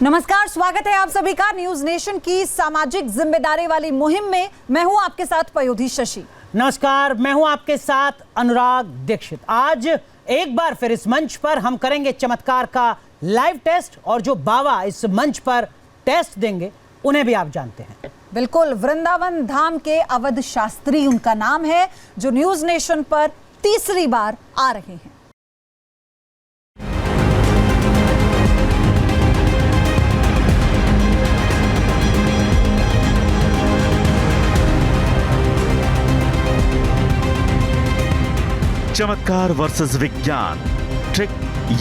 नमस्कार, स्वागत है आप सभी का न्यूज नेशन की सामाजिक जिम्मेदारी वाली मुहिम में। मैं हूं आपके साथ पयोधी शशि। नमस्कार, मैं हूं आपके साथ अनुराग दीक्षित। आज एक बार फिर इस मंच पर हम करेंगे चमत्कार का लाइव टेस्ट और जो बाबा इस मंच पर टेस्ट देंगे उन्हें भी आप जानते हैं। बिल्कुल, वृंदावन धाम के अवध शास्त्री उनका नाम है, जो न्यूज नेशन पर तीसरी बार आ रहे हैं। चमत्कार वर्सेस विज्ञान, ट्रिक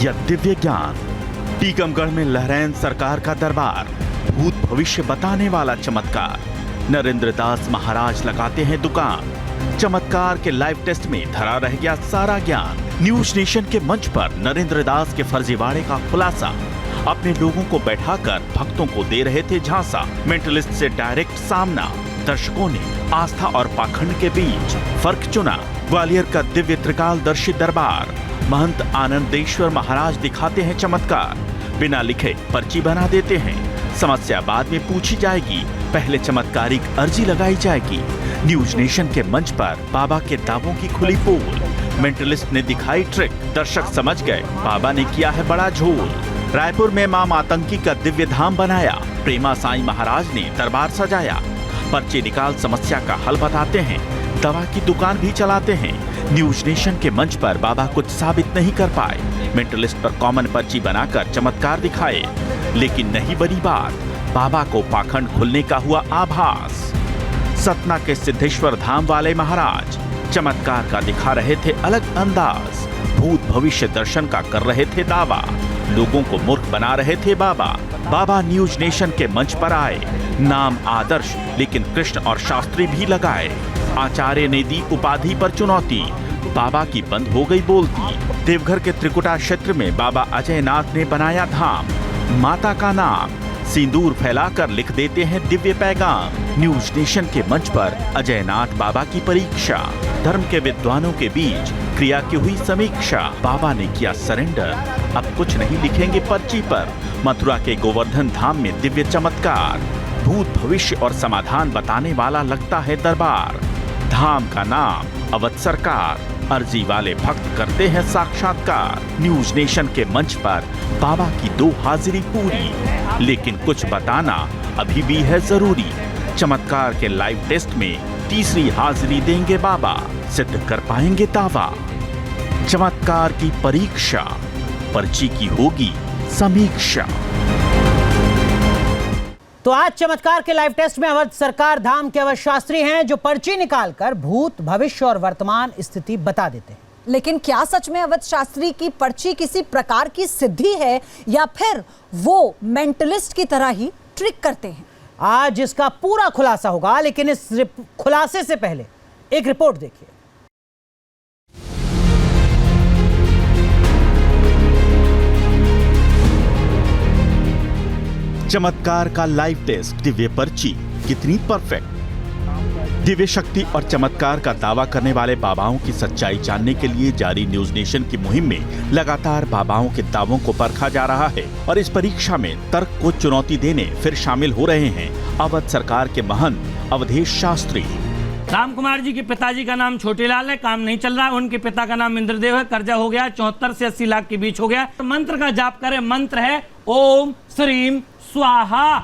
या दिव्य ज्ञान। टीकमगढ़ में लहरैन सरकार का दरबार, भूत भविष्य बताने वाला चमत्कार। नरेंद्र दास महाराज लगाते हैं दुकान। चमत्कार के लाइव टेस्ट में धरा रह गया सारा ज्ञान। न्यूज नेशन के मंच पर नरेंद्र दास के फर्जीवाड़े का खुलासा। अपने लोगों को बैठाकर भक्तों को दे रहे थे झांसा। मेंटलिस्ट से डायरेक्ट सामना। दर्शकों ने आस्था और पाखंड के बीच फर्क चुना। ग्वालियर का दिव्य त्रिकालदर्शी दरबार, महंत आनंदेश्वर महाराज दिखाते हैं चमत्कार। बिना लिखे पर्ची बना देते हैं। समस्या बाद में पूछी जाएगी, पहले चमत्कारिक अर्जी लगाई जाएगी। न्यूज नेशन के मंच पर बाबा के दावों की खुली पोल। मेंटलिस्ट ने दिखाई ट्रिक, दर्शक समझ गए बाबा ने किया है बड़ा झोल। रायपुर में मां मातंकी का दिव्य धाम बनाया। प्रेमा साईं महाराज ने दरबार सजाया। पर्ची निकाल समस्या का हल बताते हैं। दवा की दुकान भी चलाते हैं। न्यूज नेशन के मंच पर बाबा कुछ साबित नहीं कर पाए। मेंटलिस्ट पर कॉमन पर्ची बनाकर चमत्कार दिखाए, लेकिन नहीं बनी बात। बाबा को पाखंड खुलने का हुआ आभास। सतना के सिद्धेश्वर धाम वाले महाराज चमत्कार का दिखा रहे थे अलग अंदाज। भूत भविष्य दर्शन का कर रहे थे दावा। लोगों को मूर्ख बना रहे थे बाबा। बाबा न्यूज नेशन के मंच पर आए। नाम आदर्श, लेकिन कृष्ण और शास्त्री भी लगाए। आचार्य ने दी उपाधि पर चुनौती। बाबा की बंद हो गई बोलती। देवघर के त्रिकुटा क्षेत्र में बाबा अजयनाथ ने बनाया धाम। माता का नाम सिंदूर फैलाकर लिख देते हैं दिव्य पैगाम। न्यूज नेशन के मंच पर अजयनाथ बाबा की परीक्षा। धर्म के विद्वानों के बीच क्रिया की हुई समीक्षा। बाबा ने किया सरेंडर, अब कुछ नहीं लिखेंगे पर्ची पर। मथुरा के गोवर्धन धाम में दिव्य चमत्कार। भूत भविष्य और समाधान बताने वाला लगता है दरबार। धाम का नाम अवध सरकार। अर्जी वाले भक्त करते हैं साक्षात्कार। न्यूज नेशन के मंच पर बाबा की 2 हाजिरी पूरी, लेकिन कुछ बताना अभी भी है जरूरी। चमत्कार के लाइव टेस्ट में तीसरी हाजिरी देंगे बाबा, सिद्ध कर पाएंगे दावा। चमत्कार की परीक्षा, पर्ची की होगी समीक्षा। तो आज चमत्कार के लाइव टेस्ट में अवध सरकार धाम के अवध शास्त्री हैं, जो पर्ची निकालकर भूत भविष्य और वर्तमान स्थिति बता देते हैं। लेकिन क्या सच में अवध शास्त्री की पर्ची किसी प्रकार की सिद्धि है, या फिर वो मेंटलिस्ट की तरह ही ट्रिक करते हैं? आज इसका पूरा खुलासा होगा, लेकिन इस खुलासे से पहले एक रिपोर्ट देखिए। चमत्कार का लाइव टेस्ट, दिव्य पर्ची कितनी परफेक्ट। दिव्य शक्ति और चमत्कार का दावा करने वाले बाबाओं की सच्चाई जानने के लिए जारी न्यूज नेशन की मुहिम में लगातार बाबाओं के दावों को परखा जा रहा है। और इस परीक्षा में तर्क को चुनौती देने फिर शामिल हो रहे हैं अवध सरकार के महंत अवधेश शास्त्री। राम कुमार जी के पिताजी का नाम छोटेलाल है, काम नहीं चल रहा। उनके पिता का नाम इंद्रदेव है, कर्जा हो गया, 74 से 80 लाख के बीच हो गया। मंत्र का जाप करें, मंत्र है ओम श्रीम स्वाहा।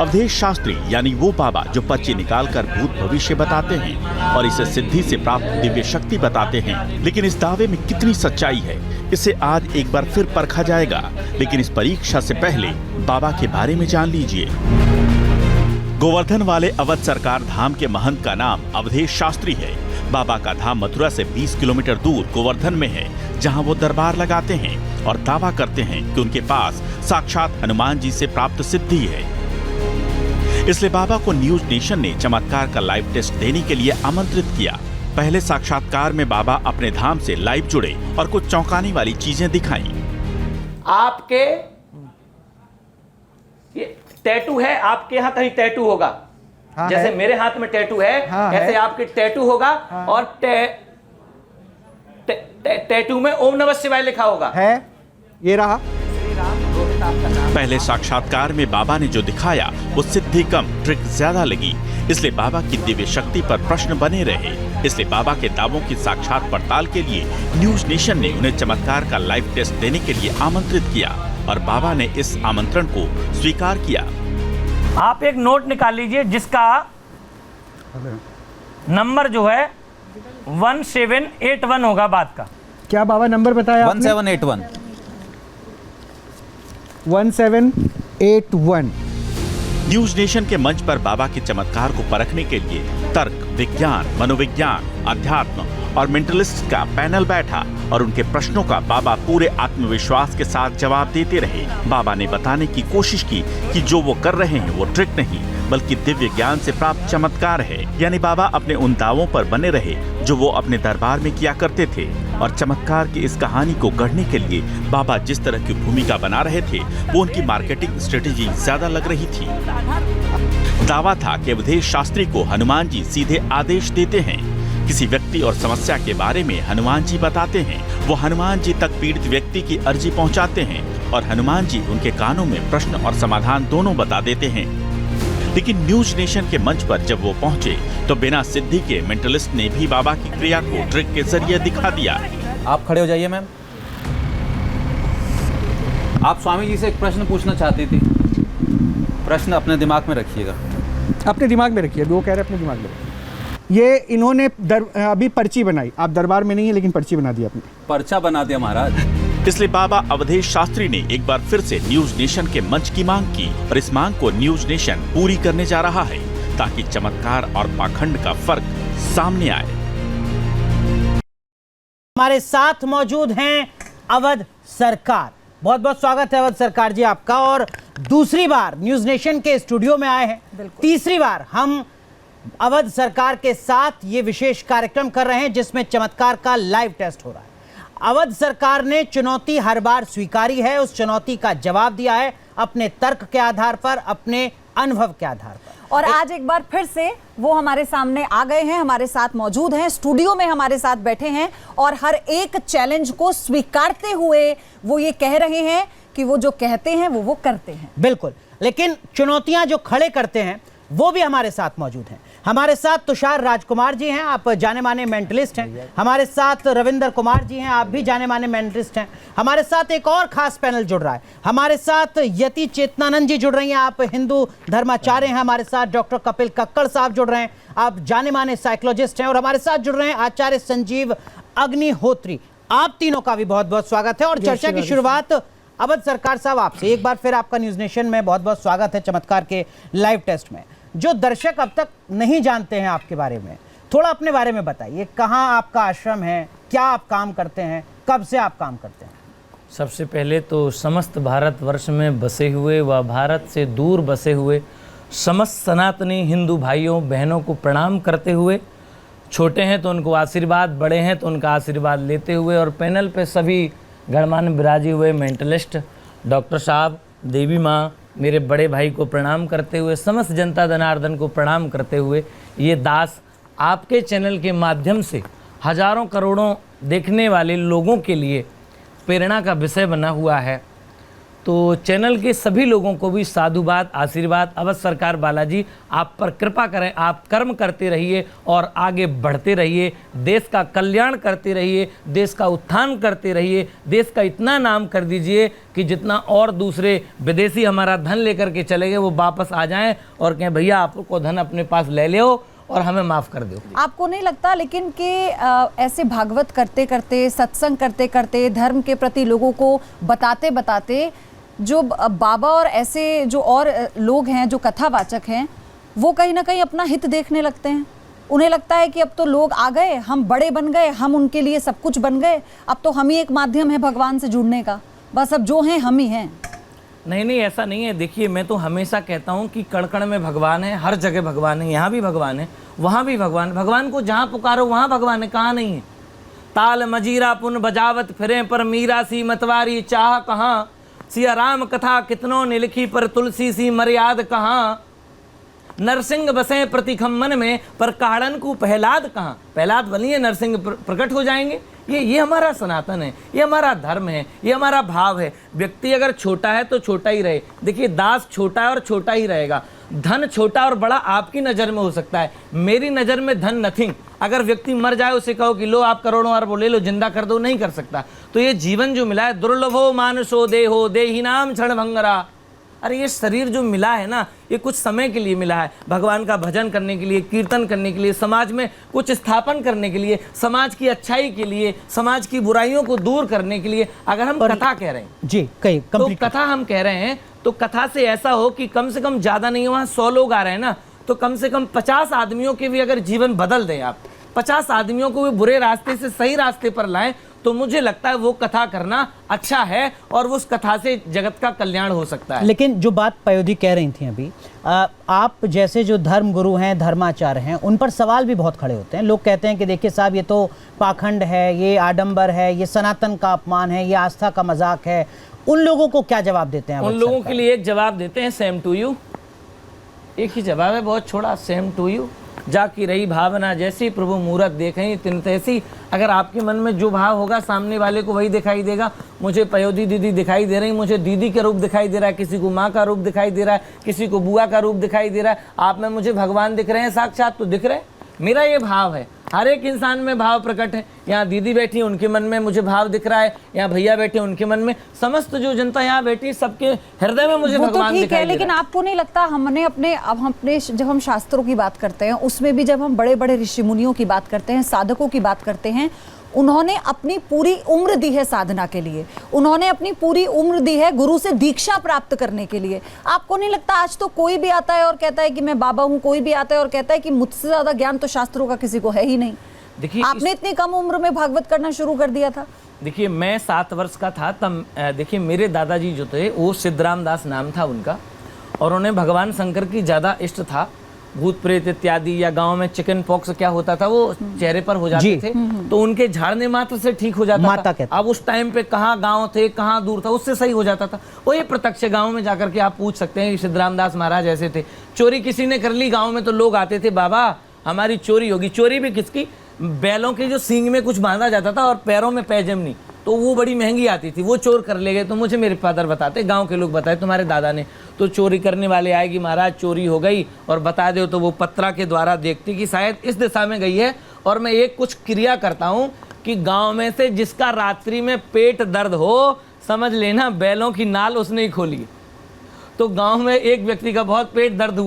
अवधेश शास्त्री यानी वो बाबा जो पर्ची निकालकर भूत भविष्य बताते हैं और इसे सिद्धि से प्राप्त दिव्य शक्ति बताते हैं। लेकिन इस दावे में कितनी सच्चाई है, इसे आज एक बार फिर परखा जाएगा। लेकिन इस परीक्षा से पहले बाबा के बारे में जान लीजिए। गोवर्धन वाले अवध सरकार धाम के महंत का नाम अवधेश शास्त्री है। बाबा का धाम मथुरा से 20 किलोमीटर दूर गोवर्धन में है, जहां वो दरबार लगाते हैं और दावा करते हैं कि उनके पास साक्षात हनुमान जी से प्राप्त सिद्धि है। इसलिए बाबा को न्यूज नेशन ने चमत्कार का लाइव टेस्ट देने के लिए आमंत्रित किया। पहले साक्षात्कार में बाबा अपने धाम से लाइव जुड़े और कुछ चौंकाने वाली चीजें दिखाई। आपके ये टैटू है, आपके यहाँ कहीं टैटू होगा। हाँ, जैसे मेरे हाथ में टैटू है, हाँ, ऐसे आपके टैटू होगा। हाँ, और टैटू में ओम नमः शिवाय लिखा होगा। है, ये रहा। पहले साक्षात्कार में बाबा ने जो दिखाया वो सिद्धि कम ट्रिक ज्यादा लगी, इसलिए बाबा की दिव्य शक्ति पर प्रश्न बने रहे। इसलिए बाबा के दावों की साक्षात पड़ताल के लिए न्यूज नेशन ने उन्हें चमत्कार का लाइव टेस्ट देने के लिए आमंत्रित किया और बाबा ने इस आमंत्रण को स्वीकार किया। आप एक नोट निकाल लीजिए जिसका नंबर जो है 1781 होगा बाद का। क्या बाबा नंबर बताया आपने? 1781 1781। न्यूज नेशन के मंच पर बाबा के चमत्कार को परखने के लिए तर्क, विज्ञान, मनोविज्ञान, अध्यात्म और मेंटलिस्ट का पैनल बैठा और उनके प्रश्नों का बाबा पूरे आत्मविश्वास के साथ जवाब देते रहे। बाबा ने बताने की कोशिश की कि जो वो कर रहे हैं वो ट्रिक नहीं बल्कि दिव्य ज्ञान से प्राप्त चमत्कार है। यानी बाबा अपने उन दावों पर बने रहे जो वो अपने दरबार में किया करते थे और चमत्कार की इस कहानी को गढ़ने के लिए बाबा जिस तरह की भूमिका बना रहे थे वो उनकी मार्केटिंग स्ट्रेटेजी ज्यादा लग रही थी। दावा था कि अवधेश शास्त्री को हनुमान जी सीधे आदेश देते हैं। किसी व्यक्ति और समस्या के बारे में हनुमान जी बताते हैं, वो हनुमान जी तक पीड़ित व्यक्ति की अर्जी पहुंचाते हैं और हनुमान जी उनके कानों में प्रश्न और समाधान दोनों बता देते हैं। लेकिन न्यूज नेशन के मंच पर जब वो पहुंचे तो बिना सिद्धि के मेंटलिस्ट ने भी बाबा की क्रिया को ट्रिक के जरिए दिखा दिया। आप खड़े हो जाइए मैम। आप स्वामी जी से एक प्रश्न पूछना चाहती थी। प्रश्न अपने दिमाग में रखिएगा। अपने दिमाग में रखिए, वो कह रहे अपने दिमाग में रखिए। ये इन्होंने अभी पर्ची बनाई, आप दरबार में नहीं है लेकिन पर्ची बना दी आपने। पर्चा बना दिया महाराज। इसलिए बाबा अवधेश शास्त्री ने एक बार फिर से न्यूज नेशन के मंच की मांग की और इस मांग को न्यूज नेशन पूरी करने जा रहा है ताकि चमत्कार और पाखंड का फर्क सामने आए। हमारे साथ मौजूद हैं अवध सरकार। बहुत बहुत स्वागत है अवध सरकार जी आपका। और दूसरी बार न्यूज नेशन के स्टूडियो में आए हैं। तीसरी बार हम अवध सरकार के साथ ये विशेष कार्यक्रम कर रहे हैं जिसमें चमत्कार का लाइव टेस्ट हो रहा है। अवध सरकार ने चुनौती हर बार स्वीकारी है, उस चुनौती का जवाब दिया है अपने तर्क के आधार पर, अपने अनुभव के आधार पर। और आज एक बार फिर से वो हमारे सामने आ गए हैं, हमारे साथ मौजूद हैं, स्टूडियो में हमारे साथ बैठे हैं और हर एक चैलेंज को स्वीकारते हुए वो ये कह रहे हैं कि वो जो कहते हैं वो करते हैं। बिल्कुल, लेकिन चुनौतियां जो खड़े करते हैं वो भी हमारे साथ मौजूद हैं। हमारे साथ तुषार राजकुमार जी हैं, आप जाने माने मेंटलिस्ट हैं। हमारे साथ रविंद्र कुमार जी हैं, आप भी जाने माने मेंटलिस्ट हैं। हमारे साथ एक और खास पैनल जुड़ रहा है, हमारे साथ यति चेतनानंद जी जुड़ रही हैं, आप हिंदू धर्माचार्य हैं। हमारे साथ डॉक्टर कपिल कक्कड़ साहब जुड़ रहे हैं, आप जाने माने साइकोलॉजिस्ट हैं। और हमारे साथ जुड़ रहे हैं आचार्य संजीव अग्निहोत्री। आप तीनों का भी बहुत बहुत स्वागत है। और चर्चा की शुरुआत अवध सरकार साहब आपसे। एक बार फिर आपका न्यूज नेशन में बहुत बहुत स्वागत है चमत्कार के लाइव टेस्ट में। जो दर्शक अब तक नहीं जानते हैं आपके बारे में, थोड़ा अपने बारे में बताइए। कहाँ आपका आश्रम है, क्या आप काम करते हैं, कब से आप काम करते हैं? सबसे पहले तो समस्त भारतवर्ष में बसे हुए व भारत से दूर बसे हुए समस्त सनातनी हिंदू भाइयों बहनों को प्रणाम करते हुए, छोटे हैं तो उनको आशीर्वाद, बड़े हैं तो उनका आशीर्वाद लेते हुए, और पैनल पे सभी गणमान्य विराजे हुए मेंटलिस्ट, डॉक्टर साहब, देवी माँ, मेरे बड़े भाई को प्रणाम करते हुए, समस्त जनता जनार्दन को प्रणाम करते हुए, ये दास आपके चैनल के माध्यम से हजारों करोड़ों देखने वाले लोगों के लिए प्रेरणा का विषय बना हुआ है। तो चैनल के सभी लोगों को भी साधुवाद, आशीर्वाद। अवध सरकार बालाजी आप पर कृपा करें, आप कर्म करते रहिए और आगे बढ़ते रहिए, देश का कल्याण करते रहिए, देश का उत्थान करते रहिए, देश का इतना नाम कर दीजिए कि जितना और दूसरे विदेशी हमारा धन लेकर के चले गए वो वापस आ जाएं और कहें भैया आपको धन अपने पास ले लो और हमें माफ़ कर दो। आपको नहीं लगता लेकिन कि ऐसे भागवत करते करते, सत्संग करते करते, धर्म के प्रति लोगों को बताते बताते जो बाबा और ऐसे जो और लोग हैं जो कथावाचक हैं वो कहीं ना कहीं अपना हित देखने लगते हैं? उन्हें लगता है कि अब तो लोग आ गए, हम बड़े बन गए, हम उनके लिए सब कुछ बन गए, अब तो हम ही एक माध्यम है भगवान से जुड़ने का, बस अब जो हैं हम ही हैं। नहीं नहीं, ऐसा नहीं है। देखिए, मैं तो हमेशा कहता हूँ कि कण कण में भगवान है, हर जगह भगवान है, यहाँ भी भगवान है, वहाँ भी भगवान। भगवान को जहाँ पुकारो वहाँ भगवान है, कहाँ नहीं है। ताल मजीरा पुन बजावत फिरे पर मीरा सी मतवारी चाह कहाँ, सिया राम कथा कितनों ने लिखी पर तुलसी सी मर्याद कहाँ, नरसिंह बसे प्रतिखम्मन में पर काड़न को पहलाद कहाँ। पहलाद बनिए, नरसिंह प्रकट हो जाएंगे। ये हमारा सनातन है, ये हमारा धर्म है, ये हमारा भाव है। व्यक्ति अगर छोटा है तो छोटा ही रहे। देखिए, दास छोटा है और छोटा ही रहेगा। धन छोटा और बड़ा आपकी नज़र में हो सकता है, मेरी नज़र में धन नथिंग। अगर व्यक्ति मर जाए, उसे कहो कि लो आप करोड़ों अरबों ले लो, जिंदा कर दो, नहीं कर सकता। तो ये जीवन जो मिला है, दुर्लभो मानुषो देहो देहिनाम क्षण भंगरा। अरे ये शरीर जो मिला है ना, ये कुछ समय के लिए मिला है, भगवान का भजन करने के लिए, कीर्तन करने के लिए, समाज में कुछ स्थापन करने के लिए, समाज की अच्छाई के लिए, समाज की बुराइयों को दूर करने के लिए। अगर हम कथा कह रहे हैं जी, कहीं तो कथा हम कह रहे हैं, तो कथा से ऐसा हो कि कम से कम ज़्यादा नहीं, वहाँ 100 लोग आ रहे हैं ना, तो कम से कम 50 आदमियों के भी अगर जीवन बदल दें आप, 50 आदमियों को भी बुरे रास्ते से सही रास्ते पर लाएं, तो मुझे लगता है वो कथा करना अच्छा है और उस कथा से जगत का कल्याण हो सकता है। लेकिन जो बात पयोधी कह रही थी अभी, आप जैसे जो धर्म गुरु हैं, धर्माचार्य हैं, उन पर सवाल भी बहुत खड़े होते हैं। लोग कहते हैं कि देखिए साहब, ये तो पाखंड है, ये आडंबर है, ये सनातन का अपमान है, ये आस्था का मजाक है। उन लोगों को क्या जवाब देते हैं? उन लोगों के लिए एक जवाब देते हैं, सेम टू यू। एक ही जवाब है, बहुत छोड़ा, सेम टू यू। जाकी रही भावना जैसी, प्रभु मूरत देखें तिन तैसी। अगर आपके मन में जो भाव होगा, सामने वाले को वही दिखाई देगा। मुझे पयोधी दीदी दिखाई दे रही, मुझे दीदी का रूप दिखाई दे रहा है, किसी को माँ का रूप दिखाई दे रहा है, किसी को बुआ का रूप दिखाई दे रहा है। आप में मुझे भगवान दिख रहे हैं, साक्षात तो दिख रहे हैं। मेरा ये भाव है, हर एक इंसान में भाव प्रकट है। यहाँ दीदी बैठी, उनके मन में मुझे भाव दिख रहा है, यहाँ भैया बैठे, उनके मन में, समस्त जो जनता यहाँ बैठी, सबके हृदय में मुझे भगवान ठीक दिखाई है। दे लेकिन रहा है। आपको नहीं लगता हमने अपने जब हम शास्त्रों की बात करते हैं, उसमें भी जब हम बड़े बड़े ऋषि मुनियों की बात करते हैं, साधकों की बात करते हैं, उन्होंने अपनी पूरी उम्र दी है साधना के लिए, उन्होंने अपनी पूरी उम्र दी है गुरु से दीक्षा प्राप्त करने के लिए। आपको नहीं लगता आज तो कोई भी आता है और कहता है कि मैं बाबा हूँ, कोई भी आता है और कहता है कि मुझसे ज्यादा ज्ञान तो शास्त्रों का किसी को है ही नहीं? देखिए, आपने इतनी कम उम्र में भागवत करना शुरू कर दिया था। देखिए, मैं 7 वर्ष का था तब। देखिए, मेरे दादाजी जो थे, वो सिद्धराम दास नाम था उनका, और उन्हें भगवान शंकर की ज़्यादा इष्ट था। भूत प्रेत इत्यादि, या गांव में चिकन पॉक्स क्या होता था, वो चेहरे पर हो जाते थे, तो उनके झाड़ने मात्र से ठीक हो जाता था। अब उस टाइम पे कहाँ गांव थे, कहाँ दूर था, उससे सही हो जाता था। वो ये प्रत्यक्ष गांव में जाकर के आप पूछ सकते हैं। सिद्धराम दास महाराज ऐसे थे, चोरी किसी ने कर ली गाँव में तो लोग आते थे, बाबा हमारी चोरी होगी। चोरी भी किसकी? बैलों के जो सींग में कुछ बांधा जाता था और पैरों में पैजम नहीं, तो वो बड़ी महंगी आती थी, वो चोर कर ले गए। तो मुझे मेरे फादर बताते, गांव के लोग बताए, तुम्हारे दादा ने तो चोरी करने वाले आएगी, महाराज चोरी हो गई और बता दो, तो वो पत्रा के द्वारा देखती कि शायद इस दिशा में गई है। और मैं एक कुछ क्रिया करता हूँ कि गांव में से जिसका रात्रि में पेट दर्द हो, समझ लेना बैलों की नाल उसने ही खोली। तो गाँव में एक व्यक्ति का बहुत पेट दर्द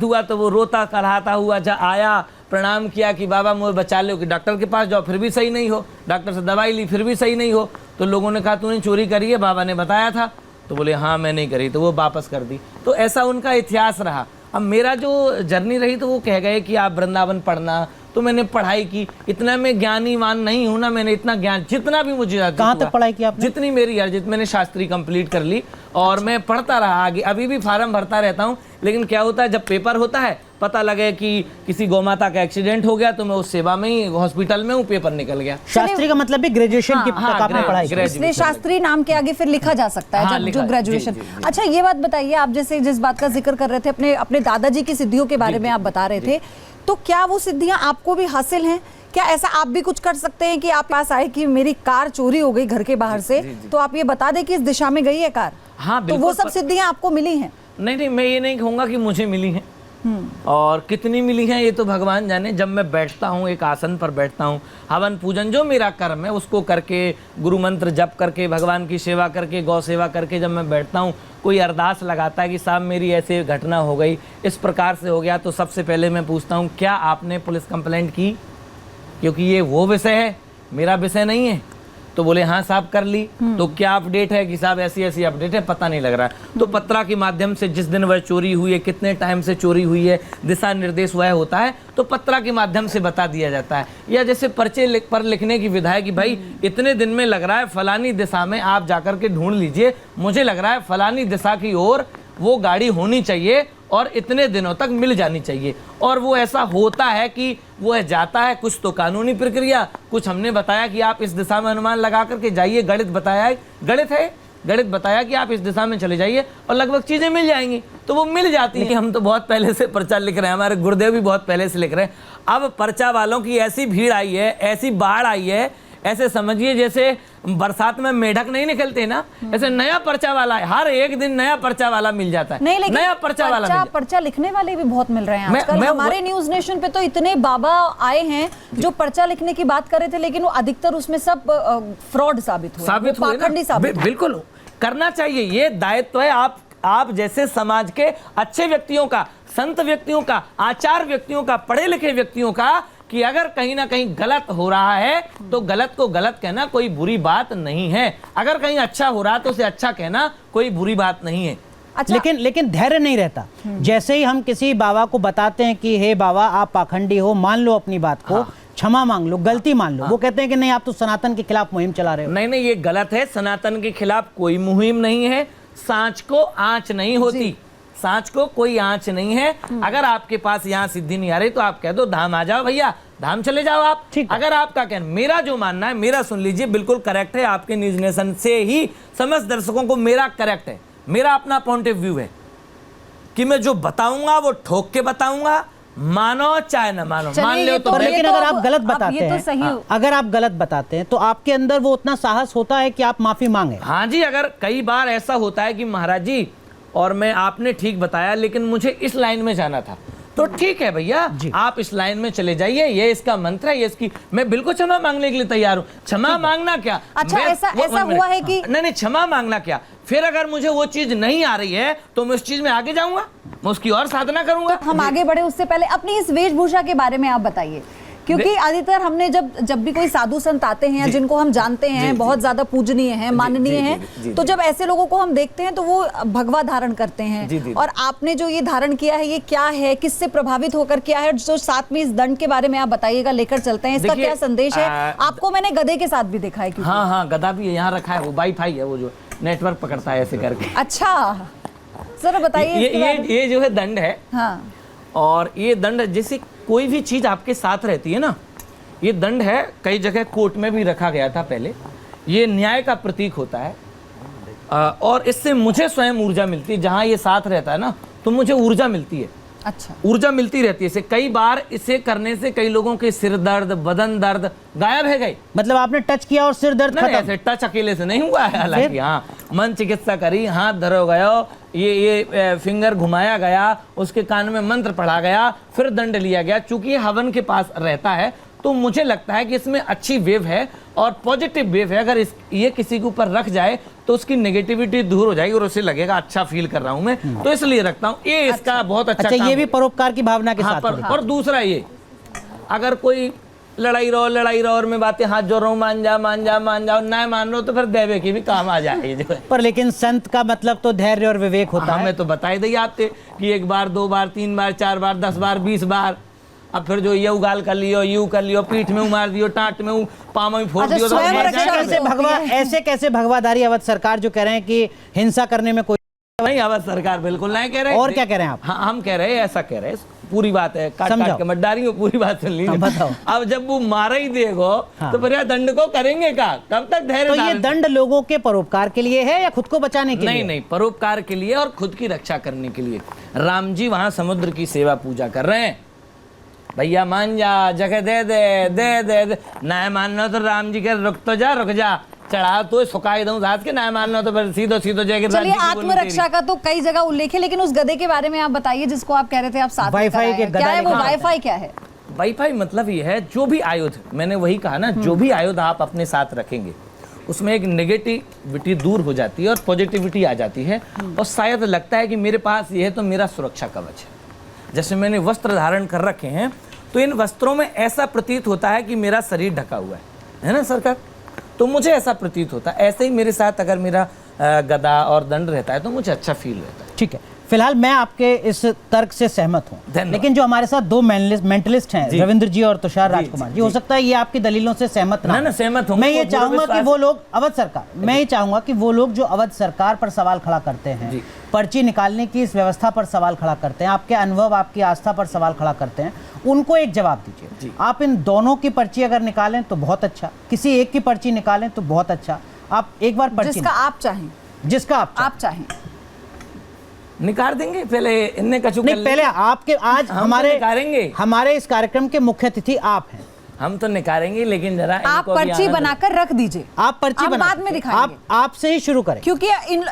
हुआ तो वो रोता कराहता हुआ आया, प्रणाम किया कि बाबा मुझे बचा लो, कि डॉक्टर के पास जाओ फिर भी सही नहीं हो, डॉक्टर से दवाई ली फिर भी सही नहीं हो। तो लोगों ने कहा तूने चोरी करी है, बाबा ने बताया था। तो बोले हाँ मैं नहीं करी, तो वो वापस कर दी। तो ऐसा उनका इतिहास रहा। अब मेरा जो जर्नी रही, तो वो कह गए कि आप वृंदावन पढ़ना, तो मैंने पढ़ाई की। इतना मैं ज्ञानीवान नहीं हूँ ना, मैंने इतना ज्ञान जितना भी मुझे कहाँ तक पढ़ाई की आपने? जितनी मेरी अर्जित, मैंने शास्त्री कंप्लीट कर ली और मैं पढ़ता रहा आगे, अभी भी फार्म भरता रहता हूँ। लेकिन क्या होता है, जब पेपर होता है, पता लगे कि किसी गौमाता का एक्सीडेंट हो गया, तो मैं उस सेवा में ही हॉस्पिटल में हूँ, पेपर निकल गया। शास्त्री का मतलब भी ग्रेजुएशन की तक आपने पढ़ाई की? इसलिए शास्त्री नाम के आगे फिर लिखा जा सकता है, जब जो ग्रेजुएशन। अच्छा, ये बात बताइए, आप जैसे जिस बात का जिक्र कर रहे थे, अपने दादाजी की सिद्धियों के बारे में आप बता रहे थे, तो क्या वो सिद्धियां आपको भी हासिल हैं? क्या ऐसा आप भी कुछ कर सकते हैं कि आप पास आए कि मेरी कार चोरी हो गई घर के बाहर से, तो आप ये बता दें कि इस दिशा में गई है कार? हाँ, तो वो सब सिद्धियां आपको मिली हैं? नहीं, मैं ये नहीं कहूँगा कि मुझे मिली हैं, और कितनी मिली हैं ये तो भगवान जाने। जब मैं बैठता हूँ, एक आसन पर बैठता हूँ, हवन पूजन जो मेरा कर्म है उसको करके, गुरु मंत्र जप करके, भगवान की सेवा करके, गौ सेवा करके जब मैं बैठता हूँ, कोई अरदास लगाता है कि साहब मेरी ऐसे घटना हो गई, इस प्रकार से हो गया, तो सबसे पहले मैं पूछता हूँ क्या आपने पुलिस कंप्लेंट की, क्योंकि ये वो विषय है, मेरा विषय नहीं है। तो बोले हाँ साहब कर ली। तो क्या अपडेट है कि साहब ऐसी ऐसी अपडेट है, पता नहीं लग रहा है। तो पत्रा के माध्यम से जिस दिन वह चोरी हुई है, कितने टाइम से चोरी हुई है, दिशा निर्देश वह होता है, तो पत्रा के माध्यम से बता दिया जाता है। या जैसे पर्चे पर लिखने की विधा है कि भाई इतने दिन में लग रहा है फलानी दिशा में आप जाकर के ढूंढ लीजिए, मुझे लग रहा है फलानी दिशा की ओर वो गाड़ी होनी चाहिए और इतने दिनों तक मिल जानी चाहिए। और वो ऐसा होता है कि वो जाता है, कुछ तो कानूनी प्रक्रिया, कुछ हमने बताया कि आप इस दिशा में अनुमान लगा करके जाइए, गणित बताया है, गणित बताया कि आप इस दिशा में चले जाइए और लगभग चीज़ें मिल जाएंगी, तो वो मिल जाती हैं। हम तो बहुत पहले से पर्चा लिख रहे हैं, हमारे गुरुदेव भी बहुत पहले से लिख रहे हैं। अब पर्चा वालों की ऐसी भीड़ आई है, ऐसी बाढ़ आई है ऐसे समझिए जैसे बरसात में मेढक नहीं निकलते ना, ऐसे नया पर्चा वाला है, हर एक दिन नया पर्चा वाला मिल जाता है। नहीं, लेकिन नया पर्चा वाला पर्चा लिखने वाले भी बहुत मिल रहे हैं आजकल। मैं हमारे न्यूज नेशन पे तो इतने बाबा आए हैं जो पर्चा लिखने की बात कर रहे थे, लेकिन वो अधिकतर उसमें सब फ्रॉड साबित हुए, पाखंडी साबित हुए। बिल्कुल करना चाहिए, ये दायित्व है आप जैसे समाज के अच्छे व्यक्तियों का, संत व्यक्तियों का, आचार व्यक्तियों का, पढ़े लिखे व्यक्तियों का, कि अगर कहीं ना कहीं गलत हो रहा है तो गलत को गलत कहना कोई बुरी बात नहीं है, अगर कहीं अच्छा हो रहा है तो उसे अच्छा कहना कोई बुरी बात नहीं है। अच्छा। लेकिन धैर्य नहीं रहता। जैसे ही हम किसी बाबा को बताते हैं कि हे बाबा आप पाखंडी हो, मान लो अपनी बात को, क्षमा मांग लो, गलती मान लो, वो कहते हैं कि नहीं आप तो सनातन के खिलाफ मुहिम चला रहे हो। नहीं, ये गलत है, सनातन के खिलाफ कोई मुहिम नहीं है, सांच को आंच नहीं होती, सांच को कोई आंच नहीं है। अगर आपके पास यहाँ सिद्धि नहीं आ रही तो आप कह दो धाम आ जाओ भैया, धाम चले जाओ आप। अगर आपका कहना, मेरा जो मानना है, मेरा सुन लीजिए, बिल्कुल करेक्ट है, आपके न्यूज नेशन से ही समस्त दर्शकों को मेरा करेक्ट है, मेरा अपना पॉइंट ऑफ व्यू है कि मैं जो बताऊंगा वो ठोक के बताऊंगा, मानो चाहे न मानो, मान लो तो। लेकिन अगर आप गलत बताते हैं, अगर आप गलत बताते हैं तो आपके अंदर वो उतना साहस होता है कि आप माफी मांगे? हाँ जी, अगर कई बार ऐसा होता है कि महाराज जी, और मैं आपने ठीक बताया लेकिन मुझे इस लाइन में जाना था, तो ठीक है भैया आप इस लाइन में चले जाइए, ये इसका मंत्र है, ये इसकी, मैं बिल्कुल क्षमा मांगने के लिए तैयार हूँ। क्षमा मांगना क्या? अच्छा, ऐसा हुआ है कि नहीं, क्षमा मांगना क्या, फिर अगर मुझे वो चीज नहीं आ रही है तो मैं उस चीज में आगे जाऊंगा, मैं उसकी और साधना करूंगा। तो हम आगे बढ़े उससे पहले अपनी इस वेशभूषा के बारे में आप बताइए, क्योंकि अधिकतर हमने जब भी कोई साधु संत आते हैं जिनको हम जानते हैं बहुत ज्यादा पूजनीय हैं, माननीय हैं, तो जब ऐसे लोगों को हम देखते हैं तो वो भगवा धारण करते हैं। और आपने जो ये धारण किया है, ये क्या है, किससे प्रभावित होकर किया है? जो साथ में इस दंड के बारे में आप बताइएगा, लेकर चलते हैं, इसका क्या संदेश है? आपको मैंने गधे के साथ भी देखा है। हाँ, गधा भी है, यहाँ रखा है, वो वाईफाई है, वो जो नेटवर्क पकड़ता है ऐसे करके। अच्छा, जरा बताइए। ये जो है दंड है। हाँ। और ये दंड, जैसे कोई भी चीज आपके साथ रहती है ना, ये दंड है, कई जगह कोर्ट में भी रखा गया था पहले, ये न्याय का प्रतीक होता है। और इससे मुझे स्वयं ऊर्जा मिलती है, जहां ये साथ रहता है ना तो मुझे ऊर्जा मिलती है। अच्छा, ऊर्जा मिलती रहती है इसे। कई बार इसे करने से कई लोगों के सिर दर्द, बदन दर्द गायब है गए। मतलब आपने टच किया और सिर दर्द खत्म? ऐसे टच अकेले से नहीं हुआ है, हालांकि हाँ, मन चिकित्सा करी, हाथ धरो गयो, ये फिंगर घुमाया गया, उसके कान में मंत्र पढ़ा गया, फिर दंड लिया गया। चूंकि ये हवन के पास रहता है तो मुझे लगता है कि इसमें अच्छी वेव है और पॉजिटिव वेव है। अगर ये किसी के ऊपर रख जाए तो उसकी नेगेटिविटी दूर हो जाएगी और उसे लगेगा अच्छा फील कर रहा हूं मैं, तो इसलिए रखता हूं। ये इसका बहुत अच्छा काम ये भी परोपकार की भावना के साथ। और दूसरा ये, अगर कोई लड़ाई रहो और मैं बातें हाथ जोड़ रहा हूँ, मान जाओ, ना मान लो तो फिर देवे की भी काम आ जाएगी जो है। पर लेकिन संत का मतलब तो धैर्य और विवेक होता है। हमें तो बताई दी आपसे कि 1 बार 2 बार 3 बार 4 बार 10 बार 20 बार, अब फिर जो ये उगाल कर लियो, यू कर लियो, पीठ में मार दियो, टाट में पाँव में फोड़ दियो। ऐसे कैसे भगवाधारी अवध सरकार जो कह रहे हैं कि हिंसा करने में कोई नहीं, अवध सरकार बिल्कुल नहीं कह रहे। और क्या कह रहे हैं आप? हाँ, हम कह रहे हैं, ऐसा कह रहे हैं, पूरी बात है, काट के मत डालिए, पूरी बात सुन लीजिए। बताओ। अब जब वो मारा ही देगो तो फिर यार दंड को करेंगे क्या? कब तक धैर्य? तो ये दंड लोगों के परोपकार के लिए है या खुद को बचाने के लिए? नहीं, परोपकार के लिए और खुद की रक्षा करने के लिए। राम जी वहां समुद्र की सेवा पूजा कर रहे हैं, भैया मान जा, जगह दे दे, ना मानना तो राम जी के रुक जा, चढ़ा तो सुखाई दूं साथ के, ना मानना तो फिर सीधो जाके। चलिए, आत्मरक्षा का तो कई जगह उल्लेख है, लेकिन उस गधे के बारे में आप बताइए जिसको आप कह रहे थे आप साथ वाईफाई के, क्या है वो वाईफाई क्या है? वाईफाई मतलब ये है, जो भी आयुध, मैंने वही कहा ना, जो भी आयुध आप अपने साथ रखेंगे उसमें एक नेगेटिविटी दूर हो जाती है और पॉजिटिविटी आ जाती है, और शायद लगता है कि मेरे पास ये है तो मेरा सुरक्षा कवच है। जैसे मैंने वस्त्र धारण कर रखे हैं तो इन वस्त्रों में ऐसा प्रतीत होता है कि मेरा शरीर ढका हुआ है ना सरकार, तो मुझे ऐसा प्रतीत होता है। ऐसे ही मेरे साथ अगर मेरा गदा और दंड रहता है तो मुझे अच्छा फील रहता है। ठीक है, फिलहाल मैं आपके इस तर्क से सहमत हूं, लेकिन जो हमारे साथ 2 मेंटलिस्ट हैं, रविंद्र जी और तुषार राजकुमार जी, हो सकता है ये आपकी दलीलों से सहमत ना सहमत हूं। मैं ये चाहूंगा कि वो लोग अवध सरकार, मैं ये चाहूंगा कि वो लोग जो अवध सरकार पर सवाल खड़ा करते हैं, पर्ची निकालने की इस व्यवस्था पर सवाल खड़ा करते हैं, आपके अनुभव, आपकी आस्था पर सवाल खड़ा करते हैं, उनको एक जवाब दीजिए। आप इन दोनों की पर्ची अगर निकालें तो बहुत अच्छा, किसी एक की पर्ची निकालें तो बहुत अच्छा। आप एक बार पर्ची, जिसका आप चाहें निकाल देंगे। पहले इनने कछु नहीं, पहले आपके आज हमारे इस कार्यक्रम के मुख्य अतिथि आप हैं, हम तो निकालेंगे, लेकिन जरा आप इनको भी पर्ची आना दो। बनाकर रख दीजिए, आप पर्ची बना बाद में दीजिए। दिखाएंगे। आपसे ही शुरू करें, क्योंकि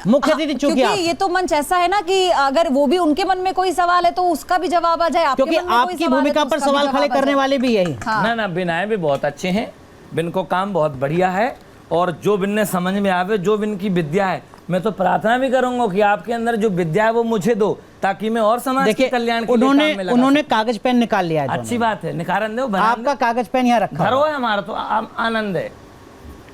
मुख्य अतिथि चूंकि क्योंकि आप- ये तो मंच ऐसा है ना कि अगर वो भी उनके मन में कोई सवाल है तो उसका भी जवाब आ जाए, आपके क्योंकि मन में कोई आपकी सवाल है भूमिका तो पर उसका भी सवाल जवाब खड़े आ करने जाए। वाले भी यही। हाँ। ना बिनाए भी बहुत अच्छे हैं, बिन को काम बहुत बढ़िया है, और जो बिन ने समझ में आवे, जो बिन की विद्या है, मैं तो प्रार्थना भी करूंगा कि आपके अंदर जो विद्या है वो मुझे दो, ताकि मैं और समाज के देखिए कल्याण के लिए काम में लगा उन्होंने कागज पेन निकाल लिया है सकूं। दोनों अच्छी ने। बात है, निखारन दो, आपका कागज पेन यहाँ रखा घरों हुआ है हमारा, तो आनंद है।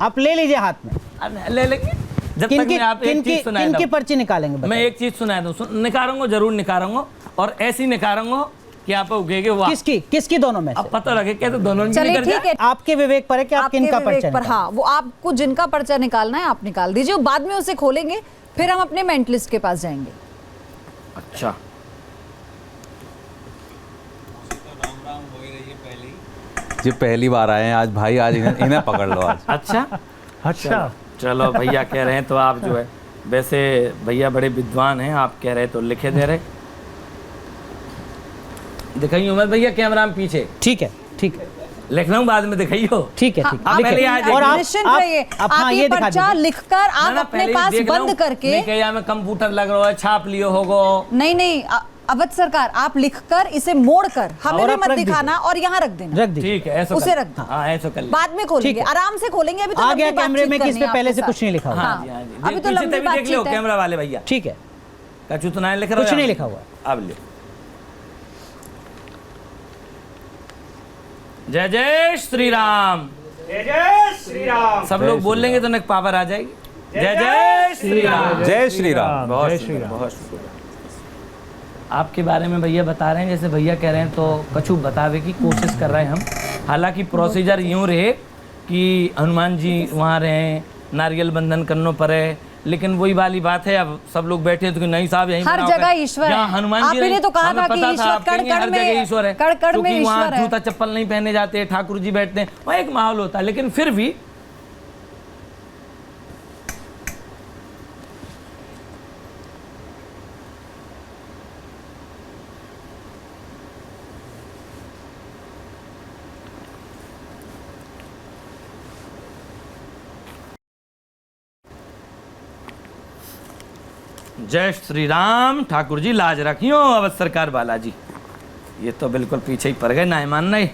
आप ले लीजिए हाथ में। ले लेंगे, जब तक मैं आप एक चीज सुनाए किनकी दूं। पर्ची निकालेंगे मैं बताइए। एक चीज सुना दूं, निकारूंगा, जरूर निकारूंगा, और ऐसी निकारूंगा कि आप उगेगे वाह। किसकी दोनों में अब से? पता लगे क्या, तो दोनों की चलिए निकल ठीक जाए। है, आपके विवेक पर है कि आप आपके किनका विवेक पर्चा पर, निकालेंगे। हाँ, वो आपको जिनका पर्चा निकालना है आप निकाल दीजिए, बाद में उसे खोलेंगे, फिर हम अपने मेंटलिस्ट के पास जाएंगे। अच्छा, ये पहली बार आए हैं आज भाई, आज इन्हें पकड़ लो आज। अच्छा चलो भैया कह रहे हैं तो आप जो है, वैसे भैया बड़े विद्वान हैं, आप कह रहे तो लिखे दे रहे। दिखाइए उमर भैया कैमरा में पीछे, ठीक है, ठीक है, लिख रहा हूँ, बाद में दिखाइयो। ठीक है, हाँ, ठीक है। आप लिखिए। पहले आज और आप निश्चिंत रहिए, आप आप हाँ ये ये दिखा पर्चा दीजिए। लिखकर आप अपने पास बंद करके, क्या में कंप्यूटर लग रहा है, छाप लियो होगो। नहीं अवध सरकार, आप लिखकर इसे मोड़कर हमें और भी आप मत रख दिखाना और यहाँ रख देना, रख दीजिए। ठीक है, ऐसा उसे कर- रख दो। हाँ ऐसा कर लीजिए। बाद में खोलेंगे, ठीक है। आराम से खोलेंगे, अभी तो आ लंबी गया कैमरे बातचीत में कि इस करनी पे है पहले आपके से कुछ साथ। नहीं लिखा हुआ। हाँ, हाँ जी, हाँ जी। अभी तो पीछे लंबी तभी देख लियो बातचीत है। कैमरा वाले भैया, ठीक है, कछु तो ना लिख रहा कुछ नहीं लिखा हुआ। अब लियो। जय जय श्री राम। जय जय श्री राम। सब लोग बोल लेंगे तो नेक पावर आ जाएगी। जय जय श्री राम। जय श्री राम। बहुत शुक्रिया, बहुत शुक्रिया। आपके बारे में भैया बता रहे हैं, जैसे भैया कह रहे हैं तो कछु बतावे की कोशिश कर रहे हैं हम। हालांकि प्रोसीजर यूँ रहे कि हनुमान जी वहाँ रहे, नारियल बंधन करना पड़े, लेकिन वही वाली बात है, अब सब लोग बैठे तो कि नहीं साहब यहीं हर बनाओ जगह कर। ईश्वर जहाँ है। हनुमान आप जी ही ने रहे, तो कहा हमें था कि पता ईश्वर आप कहेंगे कण-कण हर में- जगह ईश्वर है, कण-कण में क्योंकि वहाँ ईश्वर है। जूता चप्पल नहीं पहने जाते, ठाकुर जी बैठते हैं, वहाँ एक माहौल होता है। लेकिन फिर भी जय श्री राम। ठाकुर जी लाज रखियो, अवध सरकार बालाजी, ये तो बिल्कुल पीछे ही पड़ गए, ना मान नहीं।